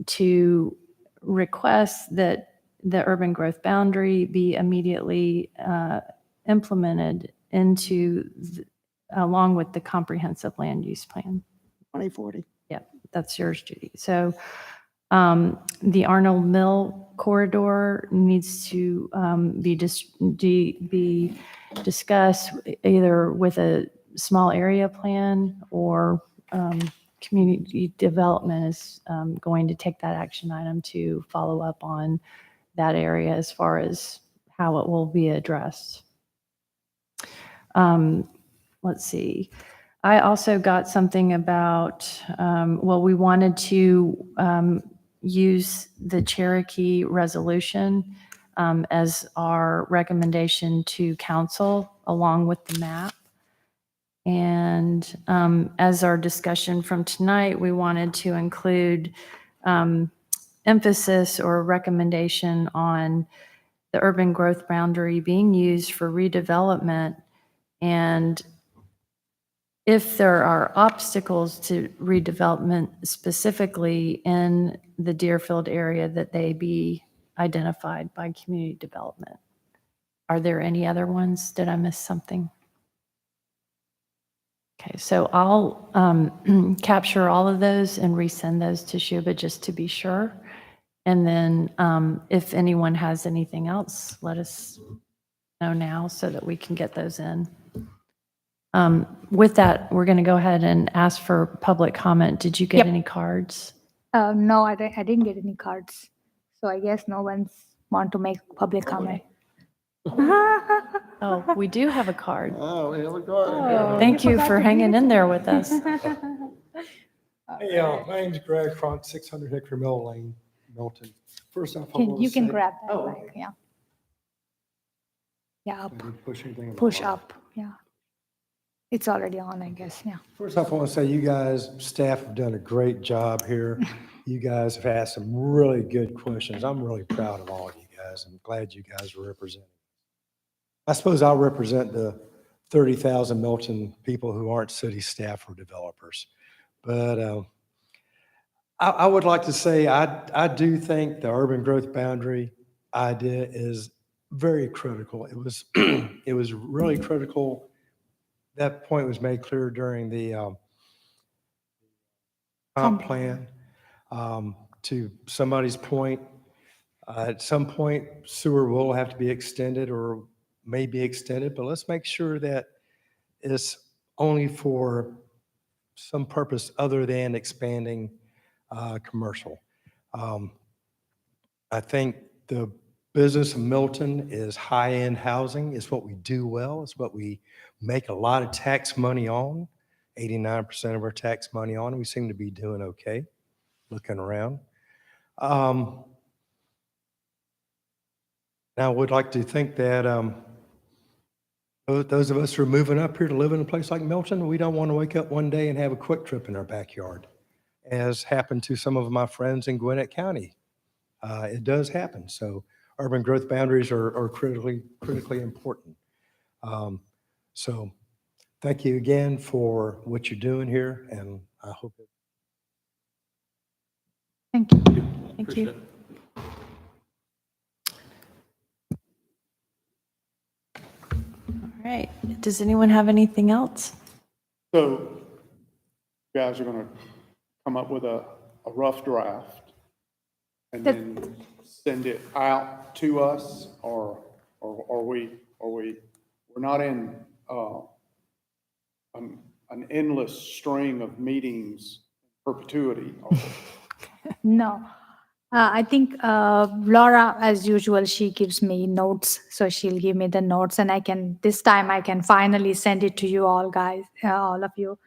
to request that the urban growth boundary be immediately implemented into, along with the comprehensive land use plan. 2040. Yep, that's yours, Judy. So the Arnold Mill corridor needs to be discussed either with a small area plan or community development is going to take that action item to follow up on that area as far as how it will be addressed. Let's see. I also got something about, we wanted to use the Cherokee resolution as our recommendation to council along with the map. And as our discussion from tonight, we wanted to include emphasis or recommendation on the urban growth boundary being used for redevelopment. And if there are obstacles to redevelopment specifically in the Deerfield area, that they be identified by community development. Are there any other ones? Did I miss something? Okay, so I'll capture all of those and resend those to Shuba just to be sure. And then if anyone has anything else, let us know now so that we can get those in. With that, we're going to go ahead and ask for public comment. Did you get Yep. any cards? No, I didn't get any cards. So I guess no one's want to make public comment. Oh, we do have a card. Oh, here we go. Thank you for hanging in there with us. Hey, my name's Greg Cronk, 600 Hickory Mill Lane, Milton. First off, I want You to can say. grab that, Oh, mic, yeah. Yeah, up, I didn't push anything on the push bottom. up, yeah. It's already on, I guess, yeah. First off, I want to say you guys, staff have done a great job here. You guys have asked some really good questions. I'm really proud of all of you guys. I'm glad you guys are representing. I suppose I'll represent the 30,000 Milton people who aren't city staff or developers. But I would like to say I do think the urban growth boundary idea is very critical. It was it was really critical. That point was made clear during the comp plan. To somebody's point, at some point sewer will have to be extended or may be extended, but let's make sure that it's only for some purpose other than expanding commercial. I think the business of Milton is high-end housing. It's what we do well. It's what we make a lot of tax money on, 89% of our tax money on. We seem to be doing okay, looking around. Now, I would like to think that those of us who are moving up here to live in a place like Milton, we don't want to wake up one day and have a quick trip in our backyard, as happened to some of my friends in Gwinnett County. It does happen. So urban growth boundaries are critically important. So thank you again for what you're doing here, and I hope it. Thank you. Thank you. All right. Does anyone have anything else? So you guys are going to come up with a rough draft and then send it out to us, or we're not in an endless string of meetings perpetuity. No. I think Laura, as usual, she gives me notes. So she'll give me the notes and this time I can finally send it to you all guys, all of you,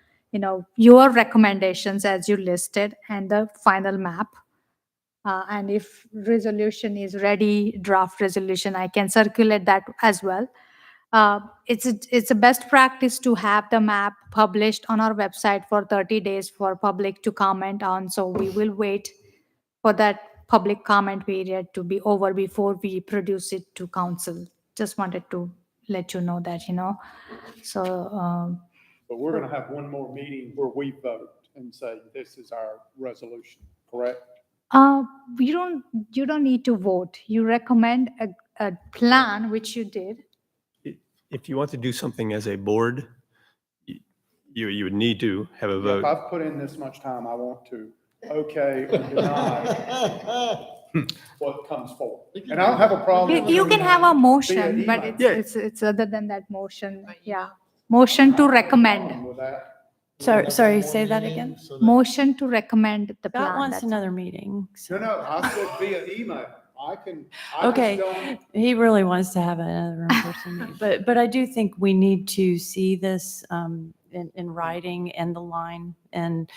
your recommendations as you listed and the final map. And if resolution is ready, draft resolution, I can circulate that as well. It's a best practice to have the map published on our website for 30 days for public to comment on. So we will wait for that public comment period to be over before we produce it to council. Just wanted to let you know that, So, But we're going to have one more meeting where we vote and say, this is our resolution, correct? you don't need to vote. You recommend a plan, which you did. If you want to do something as a board, you would need to have a If vote. I've put in this much time, I want to okay or deny what comes forward. And I don't have a problem. You can have a motion, but email. it's other than that motion. Yeah. Motion to recommend. With that. Sorry, say that again. Motion to recommend the Scott plan. wants that's another meeting. so- No, I said via email. I just Okay, don't- he really wants to have another in-person meeting, but I do think we need to see this in writing and the line and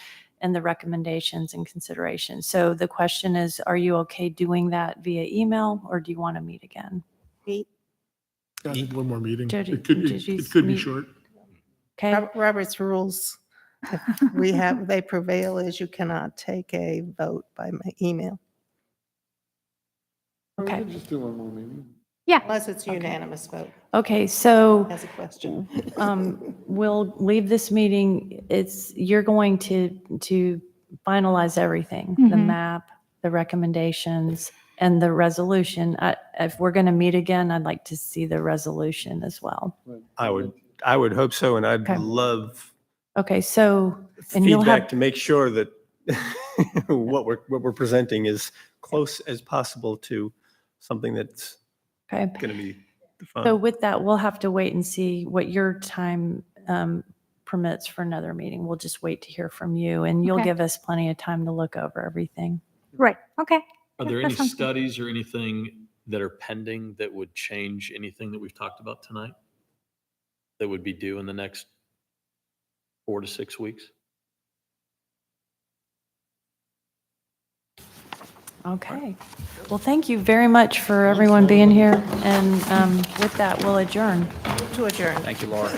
the recommendations and considerations. So the question is, are you okay doing that via email, or do you want to meet again? I think one more meeting. Jody, It could did you be meet- short. Okay, Robert's rules, if they prevail, is you cannot take a vote by email We okay. could just do one more meeting. Yeah, unless it's unanimous vote Okay, so as a question. we'll leave this meeting. You're going to finalize everything, the Mhm. map, the recommendations, and the resolution. If we're going to meet again, I'd like to see the resolution as well. I would hope so, and I'd Okay. love Okay, so, and you'll feedback have, to make sure that what we're presenting is close as possible to something that's okay. going to be So defined. with that, we'll have to wait and see what your time permits for another meeting. We'll just wait to hear from you, and you'll Okay. give us plenty of time to look over everything. right, okay. Are Yeah, there that any sounds good. studies or anything that are pending that would change anything that we've talked about tonight? That would be due in the next 4 to 6 weeks? Okay. Well, thank you very much for everyone being here, and with that, we'll adjourn. To adjourn. Thank you, Laura.